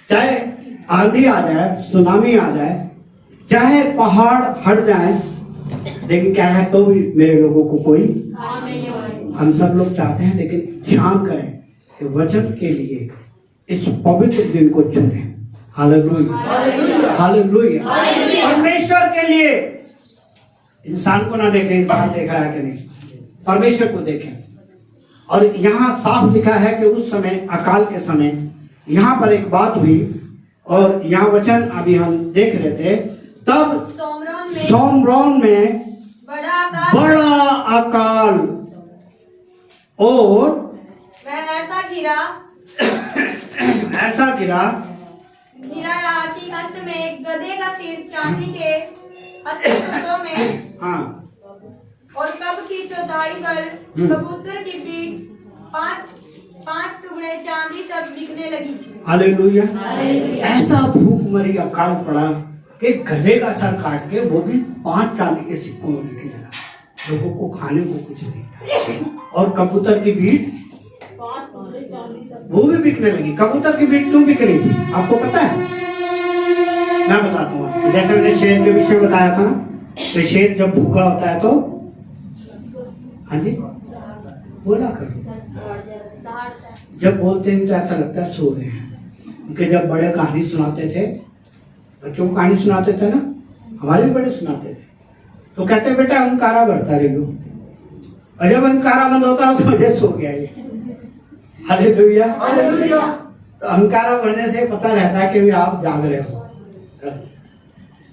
चाहे आंधी आ जाए, सुनामी आ जाए, चाहे पहाड़ हट जाए, लेकिन क्या है तो भी मेरे लोगों को कोई, हम सब लोग चाहते हैं, लेकिन ध्यान करें कि वचन के लिए इस पवित्र दिन को चुने। हालेलुया। हालेलुया। परमेश्वर के लिए, इंसान को ना देखें, इंसान देख रहा है कि नहीं, परमेश्वर को देखें। और यहाँ साफ लिखा है कि उस समय अकाल के समय यहाँ पर एक बात हुई, और यहाँ वचन अभी हम देख रहे थे। तब सोमरोन में बड़ा अकाल और वह ऐसा गिरा यहाँ की अंत में गधे का सिर चांदी के 80 टुकड़ों में, हाँ, और कब की चौथाई पर कबूतर की पीठ 5 टुकड़े चांदी तक बिकने लगी। हालेलुया। ऐसा भूखमरी अकाल पड़ा कि गधे का सर काट के वो भी 5 चांदी के सिक्कों में बिकने लगा। लोगों को खाने को कुछ नहीं, और कबूतर की पीठ वो भी बिकने लगी। कबूतर की पीठ क्यों बिक रही थी आपको पता है? मैं बताता हूँ। जैसे मैंने शेर के विषय में बताया था ना, तो शेर जब भूखा होता है तो, हाँ जी बोला करो, जब बोलते हैं तो ऐसा लगता है सो रहे हैं। उनके जब बड़े कहानी सुनाते थे, बच्चों को कहानी सुनाते थे ना, हमारे भी बड़े सुनाते थे, तो कहते बेटा अहंकारा बढ़ता रहियो, और जब अहंकारा बंद होता है तो मुझे सो गया ये। हालेलुया। तो अहंकारा बढ़ने से पता रहता है कि आप जाग रहे हो।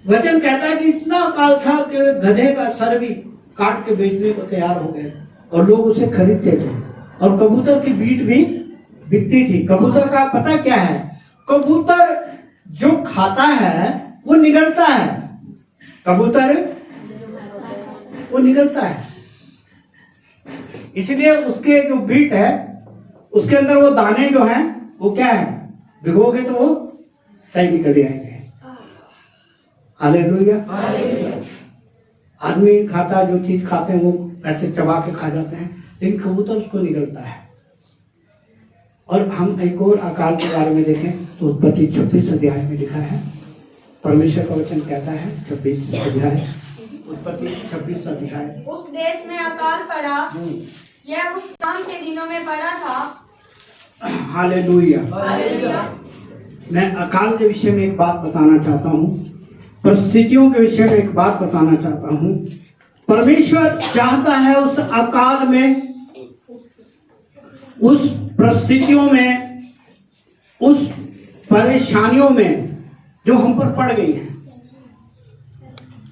वचन कहता है कि इतना काल था कि गधे का सर भी काट के बेचने को तैयार हो गए, और लोग उसे खरीदते थे। और कबूतर की बीट भी बिकती थी। कबूतर का पता क्या है? कबूतर जो खाता है वो निगलता है। कबूतर वो निगलता है, इसलिए उसके जो बीट है उसके अंदर वो दाने जो हैं वो क्या है, भिगोगे तो वो सही निकल आएंगे। हालेलुया। आदमी खाता, जो चीज खाते हैं वो ऐसे चबा के खा जाते हैं, लेकिन कबूतर उसको निकलता है। और हम एक और अकाल के बारे में देखें तो उत्पत्ति 26 अध्याय में लिखा है। परमेश्वर का वचन कहता है 26 अध्याय, उत्पत्ति 26 अध्याय। उस देश में अकाल पड़ा, यह उस काम के दिनों में पड़ा था। हालेलुया। मैं अकाल के विषय में एक बात बताना चाहता हूँ, परिस्थितियों के विषय में एक बात बताना चाहता हूँ। परमेश्वर चाहता है उस अकाल में, उस परिस्थितियों में, उस परेशानियों में जो हम पर पड़ गई हैं,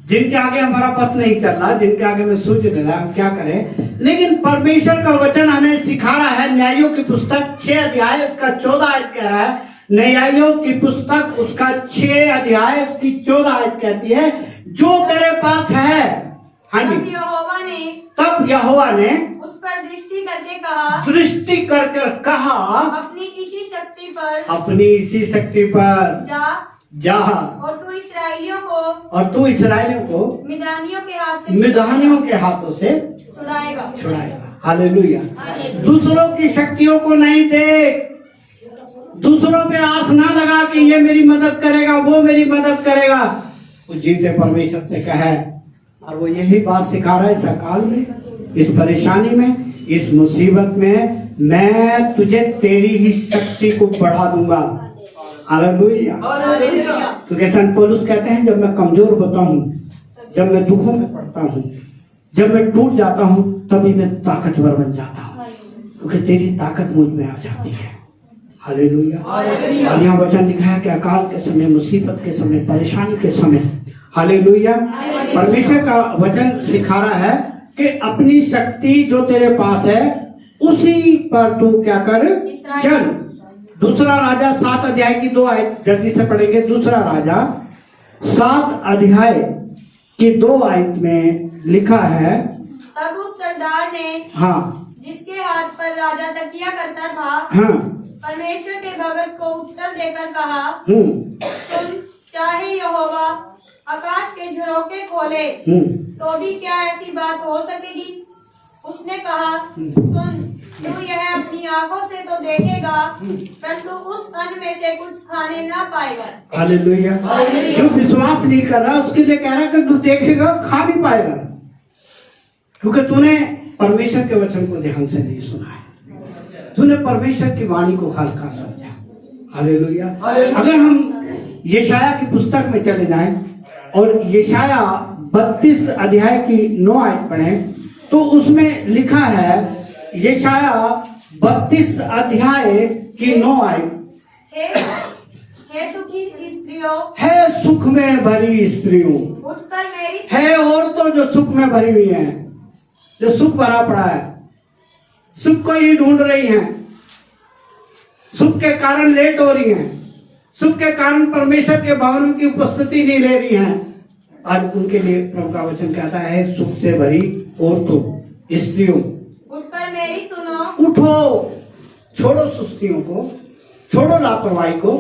जिनके आगे हमारा बस नहीं चल रहा, जिनके आगे में सूझ नहीं रहा हम क्या करें। लेकिन परमेश्वर का वचन हमें सिखा रहा है। न्यायों की पुस्तक 6 अध्याय उसका 14 आयत कह रहा है, न्यायों की पुस्तक उसका 6 अध्याय उसकी 14 आयत कहती है, जो तेरे पास है। हाँ जी। तब यहोवा ने उस पर दृष्टि करके कहा, दृष्टि कर कहा, अपनी इसी शक्ति पर, अपनी इसी शक्ति पर जा और तू इसराइलियों को मिद्यानियों के हाथों से छुड़ाएगा। हालेलुया। दूसरों की शक्तियों को नहीं देख, दूसरों पे आस ना लगा कि ये मेरी मदद करेगा, वो मेरी मदद करेगा। वो जीते परमेश्वर से कहे, और वो यही बात सिखा रहा है। इस अकाल में, इस परेशानी में, इस मुसीबत में मैं तुझे तेरी ही शक्ति को बढ़ा दूंगा। हालेलुया। क्योंकि संत पौलुस कहते हैं, जब मैं कमजोर होता हूँ, जब मैं दुखों में पड़ता हूँ, जब मैं टूट जाता हूँ, तभी मैं ताकतवर बन जाता हूँ, क्योंकि तेरी ताकत मुझ में आ जाती है। हालेलुया। और यहाँ वचन लिखा है कि अकाल के समय, मुसीबत के समय, परेशानी के समय, हालेलुया, परमेश्वर का वचन सिखा रहा है कि अपनी शक्ति जो तेरे पास है उसी पर तू क्या कर, चल। दूसरा राजा 7 अध्याय की 2 आयत जल्दी से पढ़ेंगे। दूसरा राजा 7 अध्याय की 2 आयत में लिखा है, तब उस सरदार ने, हाँ, जिसके हाथ पर राजा तकिया करता था, हाँ, परमेश्वर के भगत को उत्तर देकर कहा, सुन, चाहे यहोवा आकाश के झरोखे खोले तो भी क्या ऐसी बात हो सकेगी? उसने कहा, सुन, तू यह अपनी आंखों से तो देखेगा, परंतु उस अन्न में से कुछ खाने ना पाएगा। हालेलुया। जो विश्वास नहीं कर रहा उसके लिए कह रहा है कि तू देखेगा, खा नहीं पाएगा, क्योंकि तूने परमेश्वर के वचन को ध्यान से नहीं सुना है, तूने परमेश्वर की वाणी को हल्का समझा। हालेलुया। अगर हम यशाया की पुस्तक में चले जाएं और यशाया 32 अध्याय की 9 आयत पढ़ें, तो उसमें लिखा है, यशाया 32 अध्याय की 9 आयत, हे सुखी स्त्रियों, है सुख में भरी स्त्रियों, उठकर मेरी, है औरतों जो सुख में भरी हुई हैं, जो सुख भरा पड़ा है, सुख को ही ढूंढ रही हैं, सुख के कारण लेट हो रही हैं, सुख के कारण परमेश्वर के भवन की उपस्थिति नहीं ले रही हैं। आज उनके लिए प्रभु का वचन कहता है, सुख से भरी औरतों, स्त्रियों, उठकर मेरी सुनो, उठो, छोड़ो सुस्तियों को, छोड़ो लापरवाही को,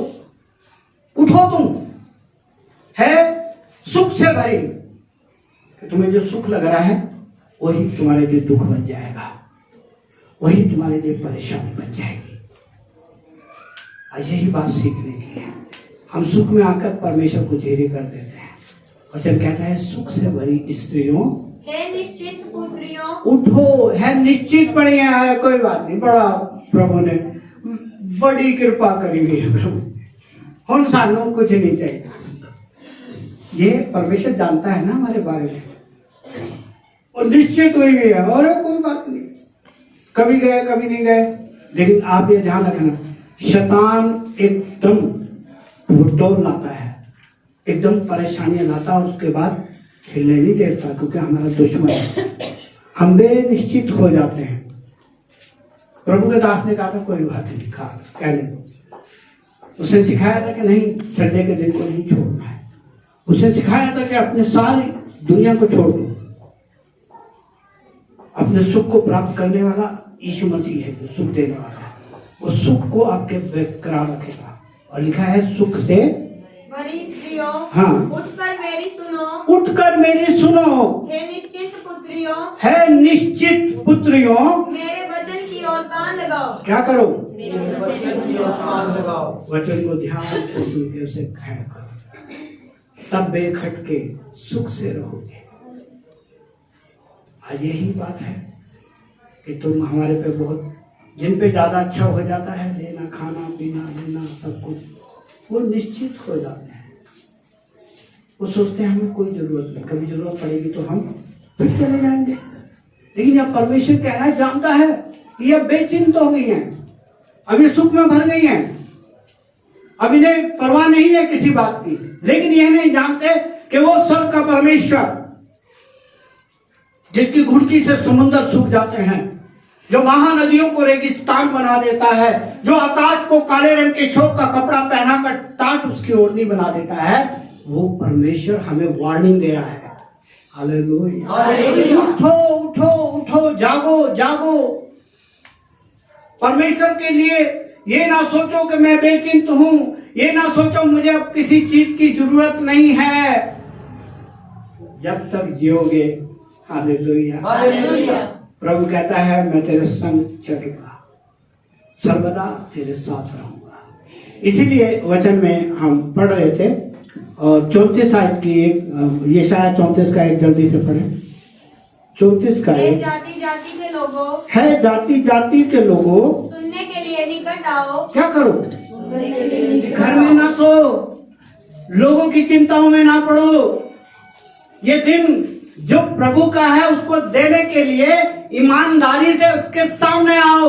उठो, तुम है सुख से भरी। तुम्हें जो सुख लग रहा है वही तुम्हारे लिए दुख बन जाएगा, वही तुम्हारे लिए परेशानी बन जाएगी। यही बात सीखने की है। हम सुख में आकर परमेश्वर को झेरी कर देते हैं। वचन कहता है, सुख से भरी स्त्रियों, हे निश्चित पुत्रियों, उठो। है निश्चित पड़ी है, कोई बात नहीं, बड़ा प्रभु ने बड़ी कृपा करी हुई है। प्रभु हम सालों कुछ नहीं चाहिए, ये परमेश्वर जानता है ना हमारे बारे में, और निश्चित हुई भी है, और कोई बात नहीं, कभी गए कभी नहीं गए। लेकिन आप ये ध्यान रखना, शैतान एकदम भुट्टोल लाता है, एकदम परेशानियां लाता है, और उसके बाद हिलने नहीं देता, क्योंकि हमारा दुश्मन है। हम बेनिश्चित हो जाते हैं। प्रभु के दास ने कहा था, कोई बात नहीं, खा कहने दो। उसने सिखाया था कि नहीं, संडे के दिन को नहीं छोड़ना है। उसने सिखाया था कि अपने सारी दुनिया को छोड़ दो। अपने सुख को प्राप्त करने वाला यीशु मसीह है, जो सुख देने वाला है, वो सुख को आपके बेकरार रखेगा। और लिखा है, सुख से भरी स्त्रियों, हाँ, उठकर मेरी सुनो, उठकर मेरी सुनो, हे निश्चित पुत्रियों, है निश्चित पुत्रियों, मेरे वचन की ओर कान लगाओ। क्या करो? मेरे वचन की ओर कान लगाओ। वचन को ध्यान से सुन के उसे ग्रहण करो, तब बेखटके सुख से रहोगे। आज यही बात है कि तुम हमारे पे बहुत, जिन पे ज्यादा अच्छा हो जाता है, लेना, खाना पीना, लेना, सब कुछ, वो निश्चित हो जाते हैं। वो सोचते हैं हमें कोई जरूरत नहीं, कभी जरूरत पड़ेगी तो हम फिर चले जाएंगे। लेकिन यह परमेश्वर कह रहा है, जानता है कि यह बेचिंत हो गई हैं, अभी सुख में भर गई हैं, अब इन्हें परवाह नहीं है किसी बात की। लेकिन यह नहीं जानते कि वो स्वर्ग का परमेश्वर, जिसकी घुड़की से समुद्र सूख जाते हैं, जो महानदियों को रेगिस्तान बना देता है, जो आकाश को काले रंग के शोक का कपड़ा पहनाकर टाट उसकी ओढ़नी बना देता है, वो परमेश्वर हमें वार्निंग दे रहा है। हालेलुया। उठो उठो उठो, जागो जागो। परमेश्वर के लिए ये ना सोचो कि मैं बेचिंत हूं, ये ना सोचो मुझे अब किसी चीज की जरूरत नहीं है। जब तक जियोगे, हालेलुया, प्रभु कहता है मैं तेरे संग चलूंगा, सर्वदा तेरे साथ रहूंगा। इसीलिए वचन में हम पढ़ रहे थे, और 34 आयत की एक, ये शायद 34 का एक जल्दी से पढ़े। 34 का एक, जाति जाति के लोगों, है जाति जाति के लोगों, सुनने के लिए निकट आओ। क्या करो? घर में ना सो, लोगों की चिंताओं में ना पड़ो। ये दिन जो प्रभु का है उसको देने के लिए ईमानदारी से उसके सामने आओ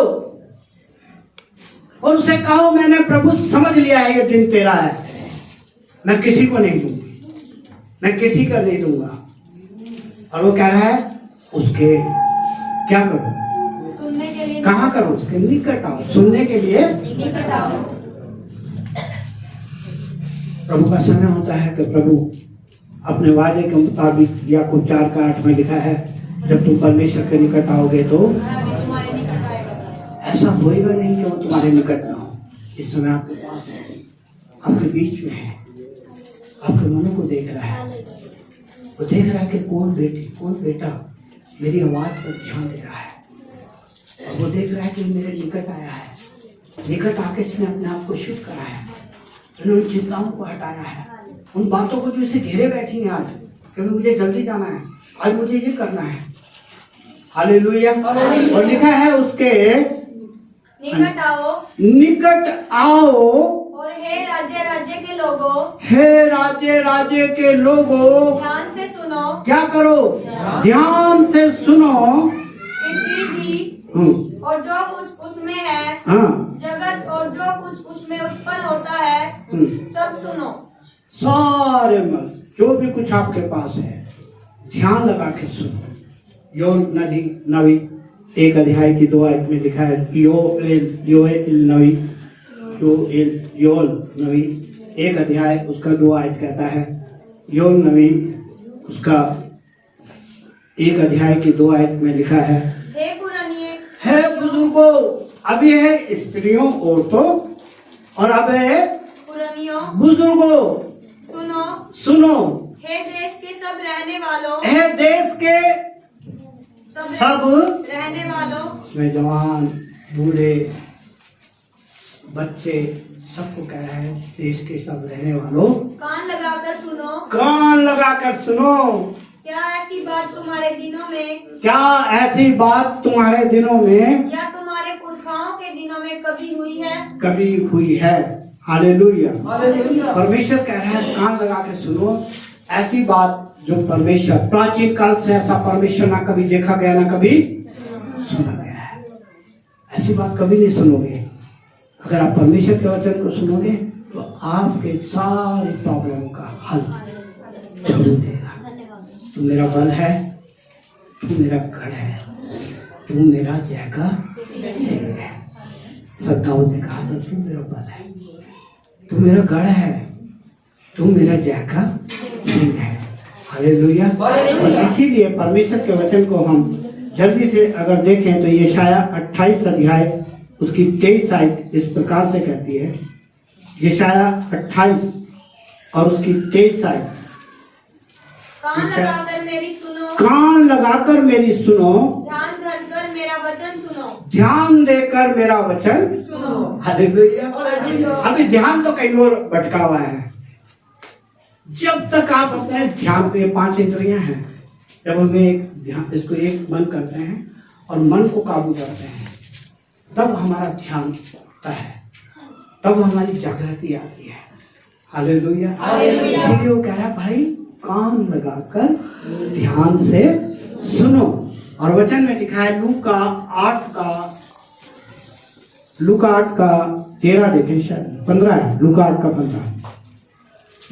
और उसे कहो, मैंने प्रभु समझ लिया है, ये दिन तेरा है, मैं किसी को नहीं दूंगी, मैं किसी का नहीं दूंगा। और वो कह रहा है उसके क्या करो? सुनने के लिए कहाँ करो? उसके निकट आओ, सुनने के लिए निकट आओ। प्रभु का समय होता है कि प्रभु अपने वादे के मुताबिक, याकूब 4:8 में लिखा है, जब तुम परमेश्वर के निकट आओगे तो तुम्हारे निकट आएगा। ऐसा होएगा नहीं कि वो तुम्हारे निकट ना हो। इस समय आपके पास है, आपके बीच में है, आपके मनों को देख रहा है। वो देख रहा है कि कौन बेटी, कौन बेटा मेरी आवाज पर ध्यान दे रहा है। और वो देख रहा है कि मेरे निकट आया है, निकट आके इसने अपने आप को शुद्ध करा है, उन चिंताओं को हटाया है, उन बातों को जो इसे घेरे बैठी हैं आज, कि मुझे जल्दी जाना है, आज मुझे ये करना है। हालेलुया। और लिखा है उसके निकट आओ, निकट आओ, और हे राज्य राज्य के लोगों, हे राज्य राज्य के लोगों, ध्यान से सुनो। क्या करो? ध्यान से सुनो। पृथ्वी भी और जो कुछ उसमें है, हाँ, जगत और जो कुछ उसमें उत्पन्न होता है, सब सुनो। सारे मन, जो भी कुछ आपके पास है, ध्यान लगा के सुनो। योल नबी 1 अध्याय की 2 आयत में लिखा है, योएल नबी 1 अध्याय उसका 2 आयत कहता है, योल नबी उसका 1 अध्याय की 2 आयत में लिखा है, हे पुरानिए, है बुजुर्गों, अब ये है स्त्रियों, औरतों, और अब है पुरानियों, बुजुर्गों, सुनो। सुनो। हे देश के सब रहने वालों, है देश के सब रहने वालों, उसमें जवान, बूढ़े, बच्चे, सबको कह रहा है, देश के सब रहने वालों, कान लगाकर सुनो। कान लगाकर सुनो। क्या ऐसी बात तुम्हारे दिनों में, क्या ऐसी बात तुम्हारे दिनों में या तुम्हारे पुरखाओं के दिनों में कभी हुई है? कभी हुई है? हालेलुया। परमेश्वर कह रहा है, कान लगा के सुनो। ऐसी बात जो परमेश्वर प्राचीन काल से ऐसा परमेश्वर ना कभी देखा गया, ना कभी सुना गया है। ऐसी बात कभी नहीं सुनोगे। अगर आप परमेश्वर के वचन को सुनोगे तो आपके सारी प्रॉब्लम का हल जरूर देगा। तू मेरा बल है, तू मेरा गढ़ है, तू मेरा जयका सिंह है। दाऊद ने कहा था, तू मेरा बल है, तू मेरा गढ़ है, तू मेरा जयका सिंह है। हालेलुया। और इसीलिए परमेश्वर के वचन को हम जल्दी से अगर देखें तो यशाया 28 अध्याय उसकी 23 आयत इस प्रकार से कहती है, यशाया 28 और उसकी 23 आयत, कान लगाकर मेरी सुनो, कान लगाकर मेरी सुनो, ध्यान धरकर मेरा वचन सुनो, ध्यान देकर मेरा वचन सुनो। हालेलुया। अभी ध्यान तो कहीं और भटका हुआ है। जब तक आप अपने ध्यान पे 5 इंद्रियां हैं, जब हमें एक ध्यान, इसको एक मन करते हैं और मन को काबू करते हैं, तब हमारा ध्यान होता है, तब हमारी जागृति आती है। हालेलुया। इसीलिए वो कह रहा है, भाई कान लगाकर ध्यान से सुनो। और वचन में लिखा है लूका 8 का 13 देखें, शायद 15 है, लूका 8 का 15।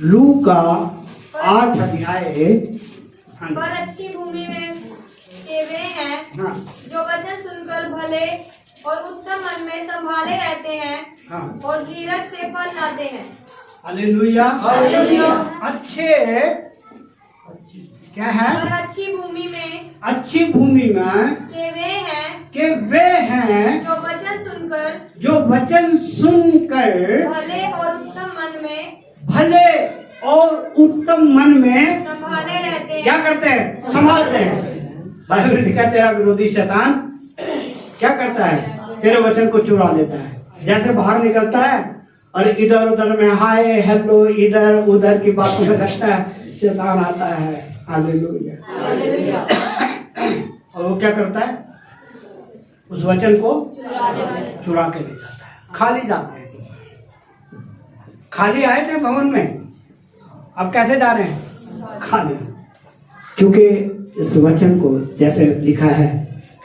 लूका 8 अध्याय। पर अच्छी भूमि में के वे हैं हाँ, जो वचन सुनकर भले और उत्तम मन में संभाले रहते हैं हाँ, और धीरज से फल लाते हैं। हालेलुया। हालेलुया। अच्छे क्या है? पर अच्छी भूमि में अच्छी भूमि में के वे हैं जो वचन सुनकर भले और उत्तम मन में संभाले रहते हैं। क्या करते हैं? संभालते हैं। बाइबल में लिखा है तेरा विरोधी शैतान क्या करता है? तेरे वचन को चुरा लेता है। जैसे बाहर निकलता है और इधर उधर में हाय हेलो इधर उधर की बातों में लगता है, शैतान आता है। हालेलुया। हालेलुया। और वो क्या करता है? उस वचन को चुरा के ले जाता है। खाली जाते हैं। खाली आए थे भवन में, अब कैसे जा रहे हैं? खाली। क्योंकि इस वचन को जैसे लिखा है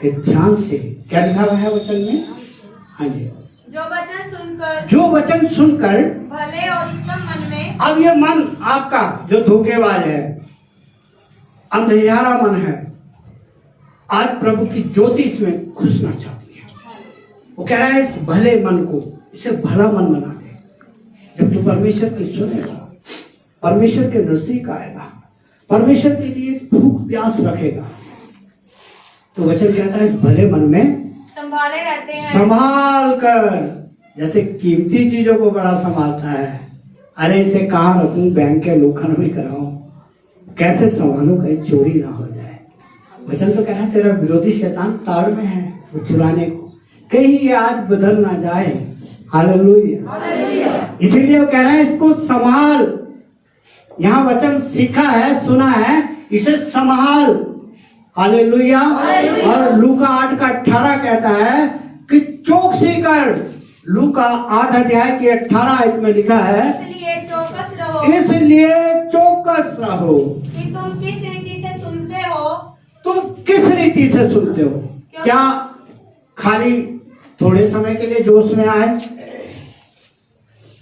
कि ध्यान से, क्या लिखा हुआ है वचन में? हाँ जी, जो वचन सुनकर भले और उत्तम मन में। अब ये मन आपका जो धोखेबाज है, अंधेरा मन है, आज प्रभु की ज्योति इसमें घुसना चाहती है। वो कह रहा है इस भले मन को, इसे भला मन बना दे। जब तू परमेश्वर की सुनेगा, परमेश्वर के नजदीक आएगा, परमेश्वर के लिए भूख प्यास रखेगा, तो वचन कहता है इस भले मन में संभाले रहते हैं। संभाल कर, जैसे कीमती चीजों को बड़ा संभालता है। अरे इसे कहाँ रखूं, बैंक के लोखंड में कराऊं, कैसे संभालूं कहीं चोरी ना हो जाए। वचन तो कह रहा है तेरा विरोधी शैतान ताड़ में है वो चुराने को, कहीं ये आज बदल ना जाए। हालेलुया। इसीलिए वो कह रहा है इसको संभाल। यहाँ वचन सीखा है, सुना है, इसे संभाल। हालेलुया। और लूका 8 का 18 कहता है कि चौकसी कर। लूका 8 अध्याय की 18 आयत में लिखा है इसलिए चौकस रहो कि तुम किस रीति से सुनते हो। तुम किस रीति से सुनते हो? क्या खाली थोड़े समय के लिए जोश में आए?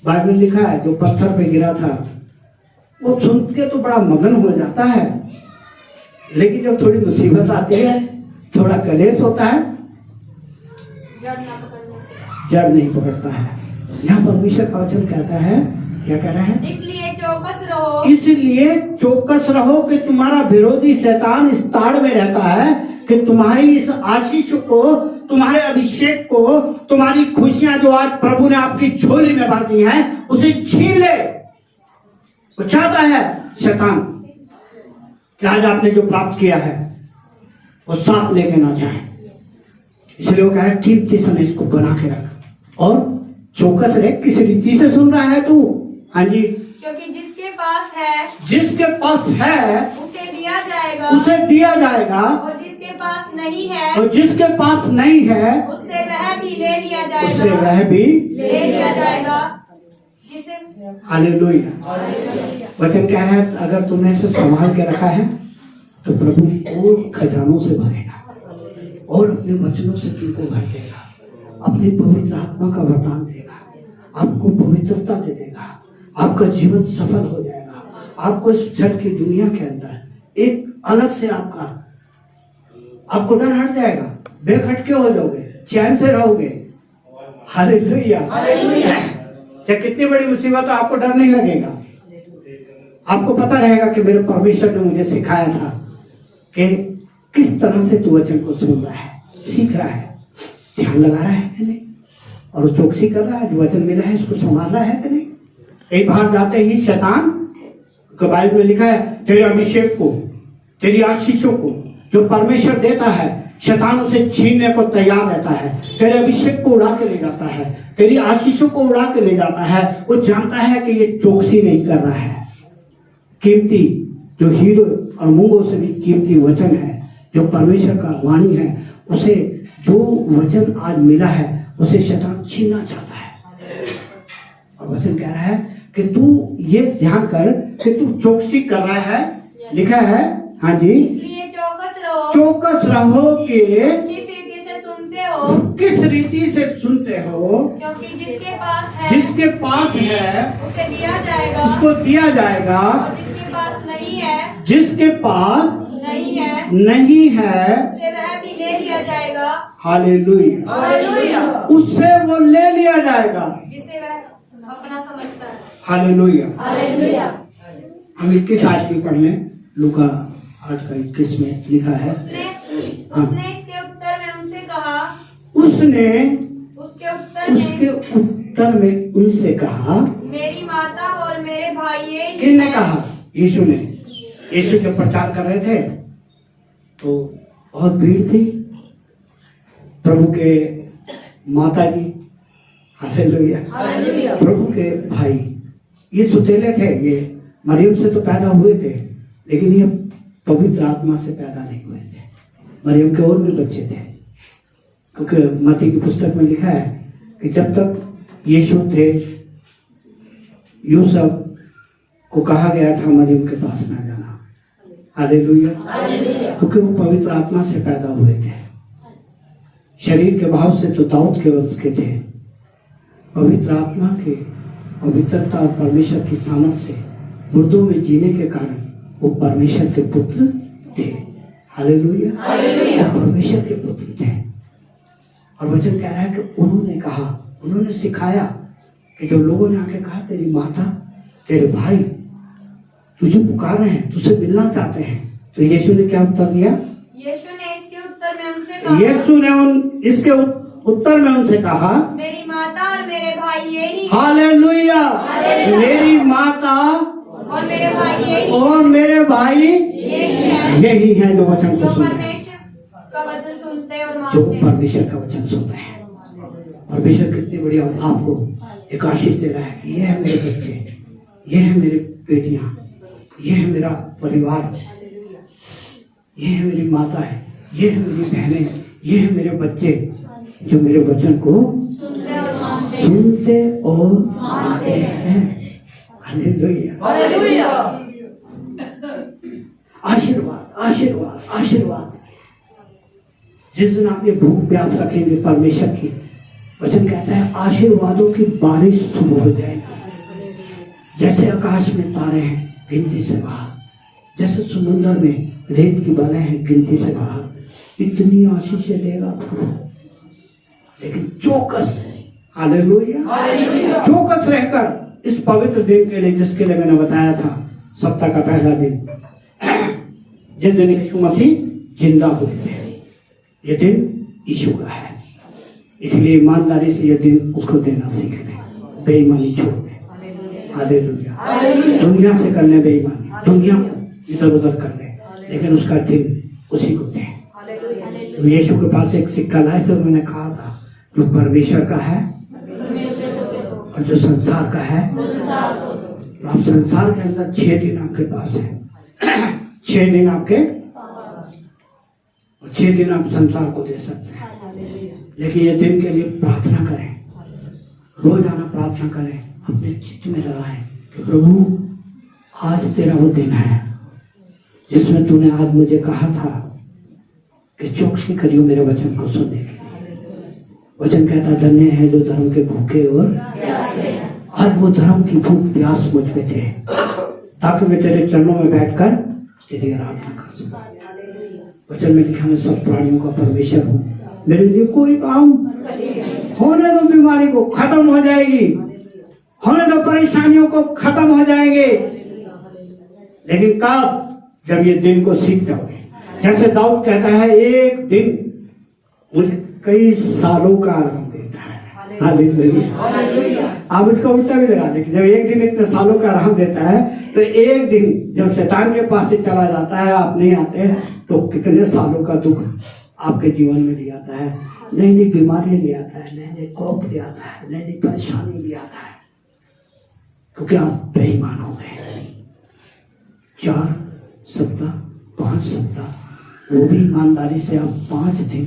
बाइबल में लिखा है जो पत्थर पे गिरा था वो सुन के तो बड़ा मगन हो जाता है, लेकिन जब थोड़ी मुसीबत आती है, थोड़ा कलेश होता है, जड़ नहीं पकड़ता है। यहाँ परमेश्वर का वचन कहता है, क्या कह रहा है? इसलिए चौकस रहो कि तुम्हारा विरोधी शैतान इस ताड़ में रहता है कि तुम्हारी इस आशीष को, तुम्हारे अभिषेक को, तुम्हारी खुशियां जो आज प्रभु ने आपकी झोली में भर दी हैं, उसे छीन ले। वो चाहता है शैतान कि आज आपने जो प्राप्त किया है वो साथ लेके ना जाए। इसलिए वो कह रहा है कीमती समय इसको बना के रख और चौकस रहे। किस रीति से सुन रहा है तू? हाँ जी, क्योंकि जिसके पास है उसे दिया जाएगा और जिसके पास नहीं है उससे वह भी ले लिया जाएगा। जिसे हालेलुया। वचन कह रहा है अगर तुमने इसे संभाल के रखा है तो प्रभु और खजानों से भरेगा और अपने वचनों से तुमको भर देगा, अपनी पवित्र आत्मा का वरदान देगा, आपको पवित्रता दे देगा, आपका जीवन सफल हो जाएगा। आपको इस जड़ की दुनिया के अंदर एक अलग से आपको डर हट जाएगा, बेखटके हो जाओगे, चैन से रहोगे। हालेलुया। चाहे कितनी बड़ी मुसीबत हो आपको डर नहीं लगेगा। आपको पता रहेगा कि मेरे परमेश्वर ने मुझे सिखाया था कि किस तरह से तू वचन को सुन रहा है, सीख रहा है, ध्यान लगा रहा है कि नहीं, और चौकसी कर रहा है, जो वचन मिला है इसको संभाल रहा है कि नहीं। एक बाहर जाते ही शैतान को, बाइबल में लिखा है तेरे अभिषेक को, तेरी आशीषों को जो परमेश्वर देता है, शैतान उसे छीनने को तैयार रहता है। तेरे अभिषेक को उड़ा के ले जाता है, तेरी आशीषों को उड़ा के ले जाता है। वो जानता है कि ये चौकसी नहीं कर रहा है। कीमती जो हीरो और मूंगों से भी कीमती वचन है, जो परमेश्वर का वाणी है, उसे जो वचन आज मिला है उसे शैतान छीनना चाहता है। और वचन कह रहा है कि तू ये ध्यान कर कि तू चौकसी कर रहा है लिखा है। हाँ जी, इसलिए चौकस रहो कि किस रीति से सुनते हो, किस रीति से सुनते हो, क्योंकि जिसके पास है उसे दिया जाएगा, उसको दिया जाएगा, और जिसके पास नहीं है उससे वह भी ले लिया जाएगा। हालेलुया, उससे वो ले लिया जाएगा जिसे वह अपना समझता है। हालेलुया। हम 21 आयत में पढ़ लें। लूका 8 का 21 में लिखा है। उसने इसके उत्तर में उनसे कहा, उसके उत्तर में उनसे कहा, मेरी माता और मेरे भाई ये ही किसने हैं। कहा? यीशु ने। यीशु जब प्रचार कर रहे थे तो बहुत भीड़ थी। प्रभु के माता जी, हालेलुया, प्रभु के भाई, ये सुतेले थे। ये मरियम से तो पैदा हुए थे, लेकिन ये पवित्र आत्मा से पैदा नहीं हुए थे। मरियम के और भी बच्चे थे, क्योंकि मत्ती की पुस्तक में लिखा है कि जब तक यीशु थे, यूसुफ को कहा गया था मरियम के पास ना जाना। हालेलुया, क्योंकि वो पवित्र आत्मा से पैदा हुए थे। शरीर के भाव से तो दाऊद के वंश के थे, पवित्र आत्मा के पवित्रता और परमेश्वर की सामर्थ से मुर्दों में जीने के कारण वो परमेश्वर के पुत्र थे। हालेलुया, वो परमेश्वर के पुत्र थे। और वचन कह रहा है कि उन्होंने सिखाया कि जब लोगों ने आके कहा, तेरी माता तेरे भाई तुझे पुकार रहे हैं, तुझसे मिलना चाहते हैं, तो यीशु ने क्या उत्तर दिया? यीशु ने इसके उत्तर में उनसे कहा, मेरी माता और मेरे भाई ये ही। हालेलुया, मेरी माता और मेरे भाई यही हैं जो वचन को सुन रहे हैं, परमेश्वर का वचन सुनते और जो मानते हैं। परमेश्वर का वचन सुन रहे हैं। परमेश्वर कितनी बड़ी आपको एक आशीष दे रहा है कि ये है मेरे बच्चे, ये है मेरी बेटियां, ये है मेरा परिवार, ये है मेरी माता है, ये है मेरी बहनें, ये है मेरे बच्चे जो मेरे वचन को सुनते और मानते हैं। हालेलुया, आशीर्वाद। जिस दिन आप ये भूख प्यास रखेंगे परमेश्वर की, वचन कहता है आशीर्वादों की बारिश शुरू हो जाएगी। जैसे आकाश में तारे हैं गिनती से बाहर, जैसे समुद्र में रेत की बलें हैं गिनती से बाहर, इतनी आशीषें देगा प्रभु। लेकिन चौकस, हालेलुया, चौकस रहकर इस पवित्र दिन के लिए, जिसके लिए मैंने बताया था, सप्ताह का पहला दिन, जिस दिन यीशु मसीह जिंदा हुए थे, ये दिन यीशु का है। इसलिए ईमानदारी से ये दिन उसको देना सीख लें, बेईमानी छोड़ दें। हालेलुया, दुनिया से कर ले बेईमानी, दुनिया को इधर उधर कर ले, लेकिन उसका दिन उसी को दें। तो यीशु के पास एक सिक्का लाए थे, उन्होंने कहा था जो परमेश्वर का है और जो संसार का है, तो आप संसार के अंदर 6 दिन आपके पास है, 6 दिन आपके, और 6 दिन आप संसार को दे सकते हैं। लेकिन ये दिन के लिए प्रार्थना करें, रोजाना प्रार्थना करें, अपने चित्त में लगाएं कि प्रभु आज तेरा वो दिन है जिसमें तूने आज मुझे कहा था कि चौकसी करियो मेरे वचन को सुनने के लिए। वचन कहता धन्य है जो धर्म के भूखे और आज वो धर्म की भूख प्यास मुझ पे थे, ताकि मैं तेरे चरणों में बैठकर तेरी आराधना कर सकूं। वचन में लिखा, मैं सब प्राणियों का परमेश्वर हूँ, मेरे लिए कोई काम होने दो, बीमारी को खत्म हो जाएगी, होने दो परेशानियों को खत्म हो जाएंगे। लेकिन कब? जब ये दिन को सीख जाओगे। जैसे दाऊद कहता है, एक दिन मुझे कई सालों का आराम देता है। हालेलुया। आप इसका उल्टा भी लगा दें कि जब एक दिन इतने सालों का आराम देता है, तो एक दिन जब शैतान के पास से चला जाता है, आप नहीं आते, तो कितने सालों का दुख आपके जीवन में ले आता है। नई नई बीमारी ले आता है, नई नई कोप ले आता है, नई नई परेशानी ले आता है, क्योंकि आप बेईमान हो गए। 4 सप्ताह 5 सप्ताह, वो भी ईमानदारी से आप 5 दिन,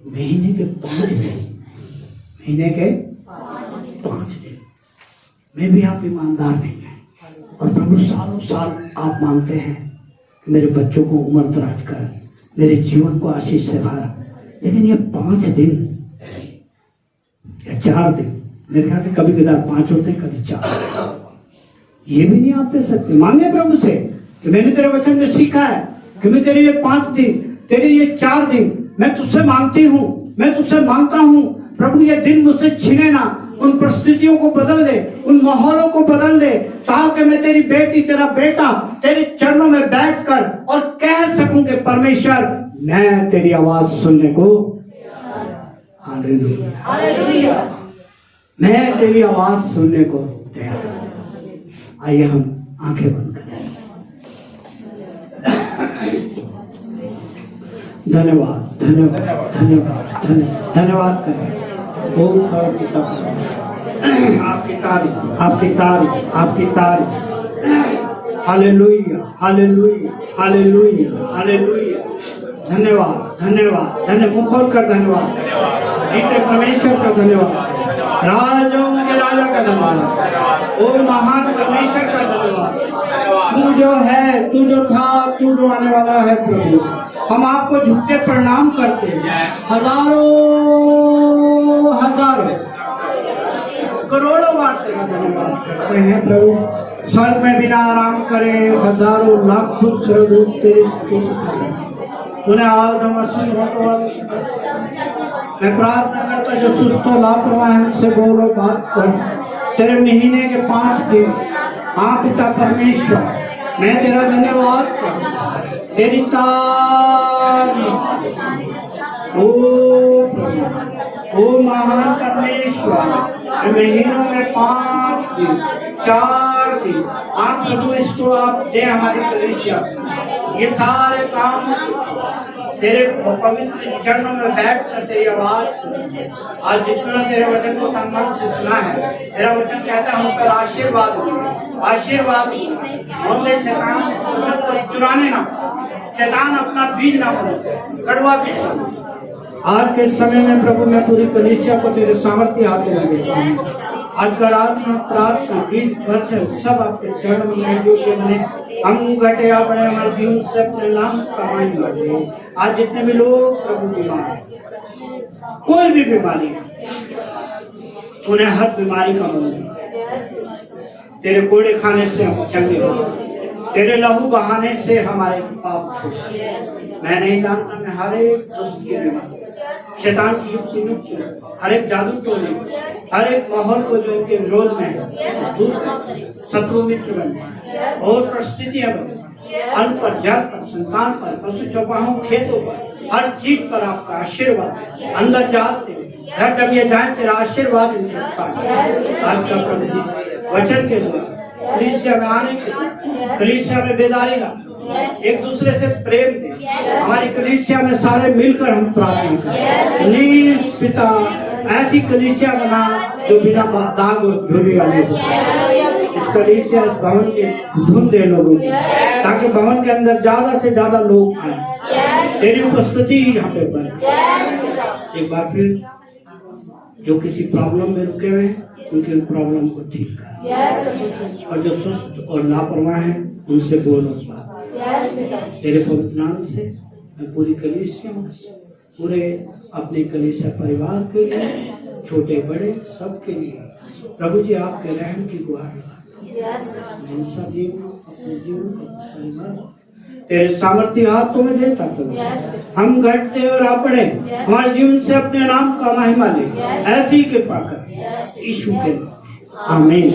महीने के 5 दिन, महीने के 5 दिन में भी आप ईमानदार नहीं हैं, और प्रभु सालों साल आप मांगते हैं कि मेरे बच्चों को उम्र दराज कर, मेरे जीवन को आशीष से भर, लेकिन ये 5 दिन या 4 दिन, मेरे ख्याल से कभी कदार 5 होते हैं, कभी 4, ये भी नहीं आप दे सकते। मांगे प्रभु से कि मैंने तेरे वचन में सीखा है कि मैं तेरे ये 5 दिन, तेरे ये 4 दिन मैं तुझसे मांगती हूँ, मैं तुझसे मांगता हूँ प्रभु, ये दिन मुझसे छीने ना, उन परिस्थितियों को बदल दे, उन माहौलों को बदल दे, ताकि मैं तेरी बेटी, तेरा बेटा तेरे चरणों में बैठकर और कह सकूं कि परमेश्वर मैं तेरी आवाज सुनने को, हालेलुया, हालेलुया, मैं तेरी आवाज सुनने को तैयार हूं। आइए हम आंखें बंद करें। धन्यवाद, धन्यवाद, धन्यवाद, धन्यवाद करें। ओ पिता, आपकी तारीफ, आपकी तारीफ, आपकी तारीफ। Hallelujah, hallelujah, hallelujah, hallelujah. धन्यवाद, धन्यवाद, धन्यवाद, मुख खोल कर धन्यवाद, जीते परमेश्वर का धन्यवाद, राजों के राजा का धन्यवाद, ओ महान परमेश्वर का धन्यवाद। तू जो है, तू जो था, तू जो आने वाला है प्रभु, हम आपको झुक के प्रणाम करते हैं। हजारों हजारों करोड़ों बार तेरा धन्यवाद करते हैं प्रभु। स्वर्ग में बिना आराम करे हजारों लाखों स्वरूप तेरे तूने आज हम मैं प्रार्थना करता जो सुस्त लापरवाह हमसे बोलो बात कर। तेरे महीने के 5 दिन हाँ पिता परमेश्वर, मैं तेरा धन्यवाद करता, तेरी तारीफ। ओ महान परमेश्वर, महीनों में 5 दिन 4 दिन आप प्रभु इसको आप दे हमारी कलीसिया, ये सारे काम तेरे पवित्र चरणों में बैठ कर तेरी आवाज आज जितना तेरे वचन को तन मन से सुना है, तेरा वचन कहता है हम पर आशीर्वाद आशीर्वाद मोहल्ले शैतान को चुराने ना, शैतान अपना बीज ना बोले, कड़वा बीज। आज के समय में प्रभु मैं पूरी कलीसिया को तेरे सामर्थ्य हाथ में देता हूँ। आज का रात में प्रार्थना गीत वचन सब आपके चरणों में जो के बने, हम घटे बड़े हमारे जीवन से अपने नाम कमाई लगे। आज जितने भी लोग प्रभु बीमार, कोई भी बीमारी, उन्हें हर बीमारी का मन तेरे कोड़े खाने से हम चंगे हो, तेरे लहू बहाने से हमारे पाप छूटे। मैं नहीं जानता, मैं हर एक दुष्ट की बीमारी, शैतान की युक्ति नुक्ति, हर एक जादू टोने, हर एक माहौल को जो इनके विरोध में है, शत्रु मित्र बने और परिस्थितियां बने, अन्न पर, जल पर, संतान पर, पशु चौपाहों, खेतों पर, हर चीज पर आपका आशीर्वाद अंदर जाते घर जब ये जाए तेरा आशीर्वाद इनके साथ। आज का प्रभु जी वचन के द्वारा कलीसिया में आने के, कलीसिया में बेदारी ला, एक दूसरे से प्रेम दे, हमारी कलीसिया में सारे मिलकर हम प्रार्थना करें। प्लीज पिता ऐसी कलीसिया बना जो बिना दाग और झुर्री वाली हो। इस कलीसिया, इस भवन के धुन दे लोगों को, ताकि भवन के अंदर ज्यादा से ज्यादा लोग आए, तेरी उपस्थिति यहाँ पे बने। एक बार फिर जो किसी प्रॉब्लम में रुके हुए हैं उनके प्रॉब्लम को ठीक कर, और जो सुस्त और लापरवाह हैं उनसे बोलो तेरे पवित्र नाम से। मैं पूरी कलीसिया, पूरे अपने कलीसिया परिवार के लिए, छोटे बड़े सबके लिए प्रभु जी आपके रहम की गुहार लगाते, सब जीवन अपने जीवन परिवार तेरे सामर्थ्य हाथों में देता प्रभु। हम घटते और अपने हमारे जीवन से अपने नाम का महिमा ले, ऐसी कृपा कर यीशु के नाम, आमीन।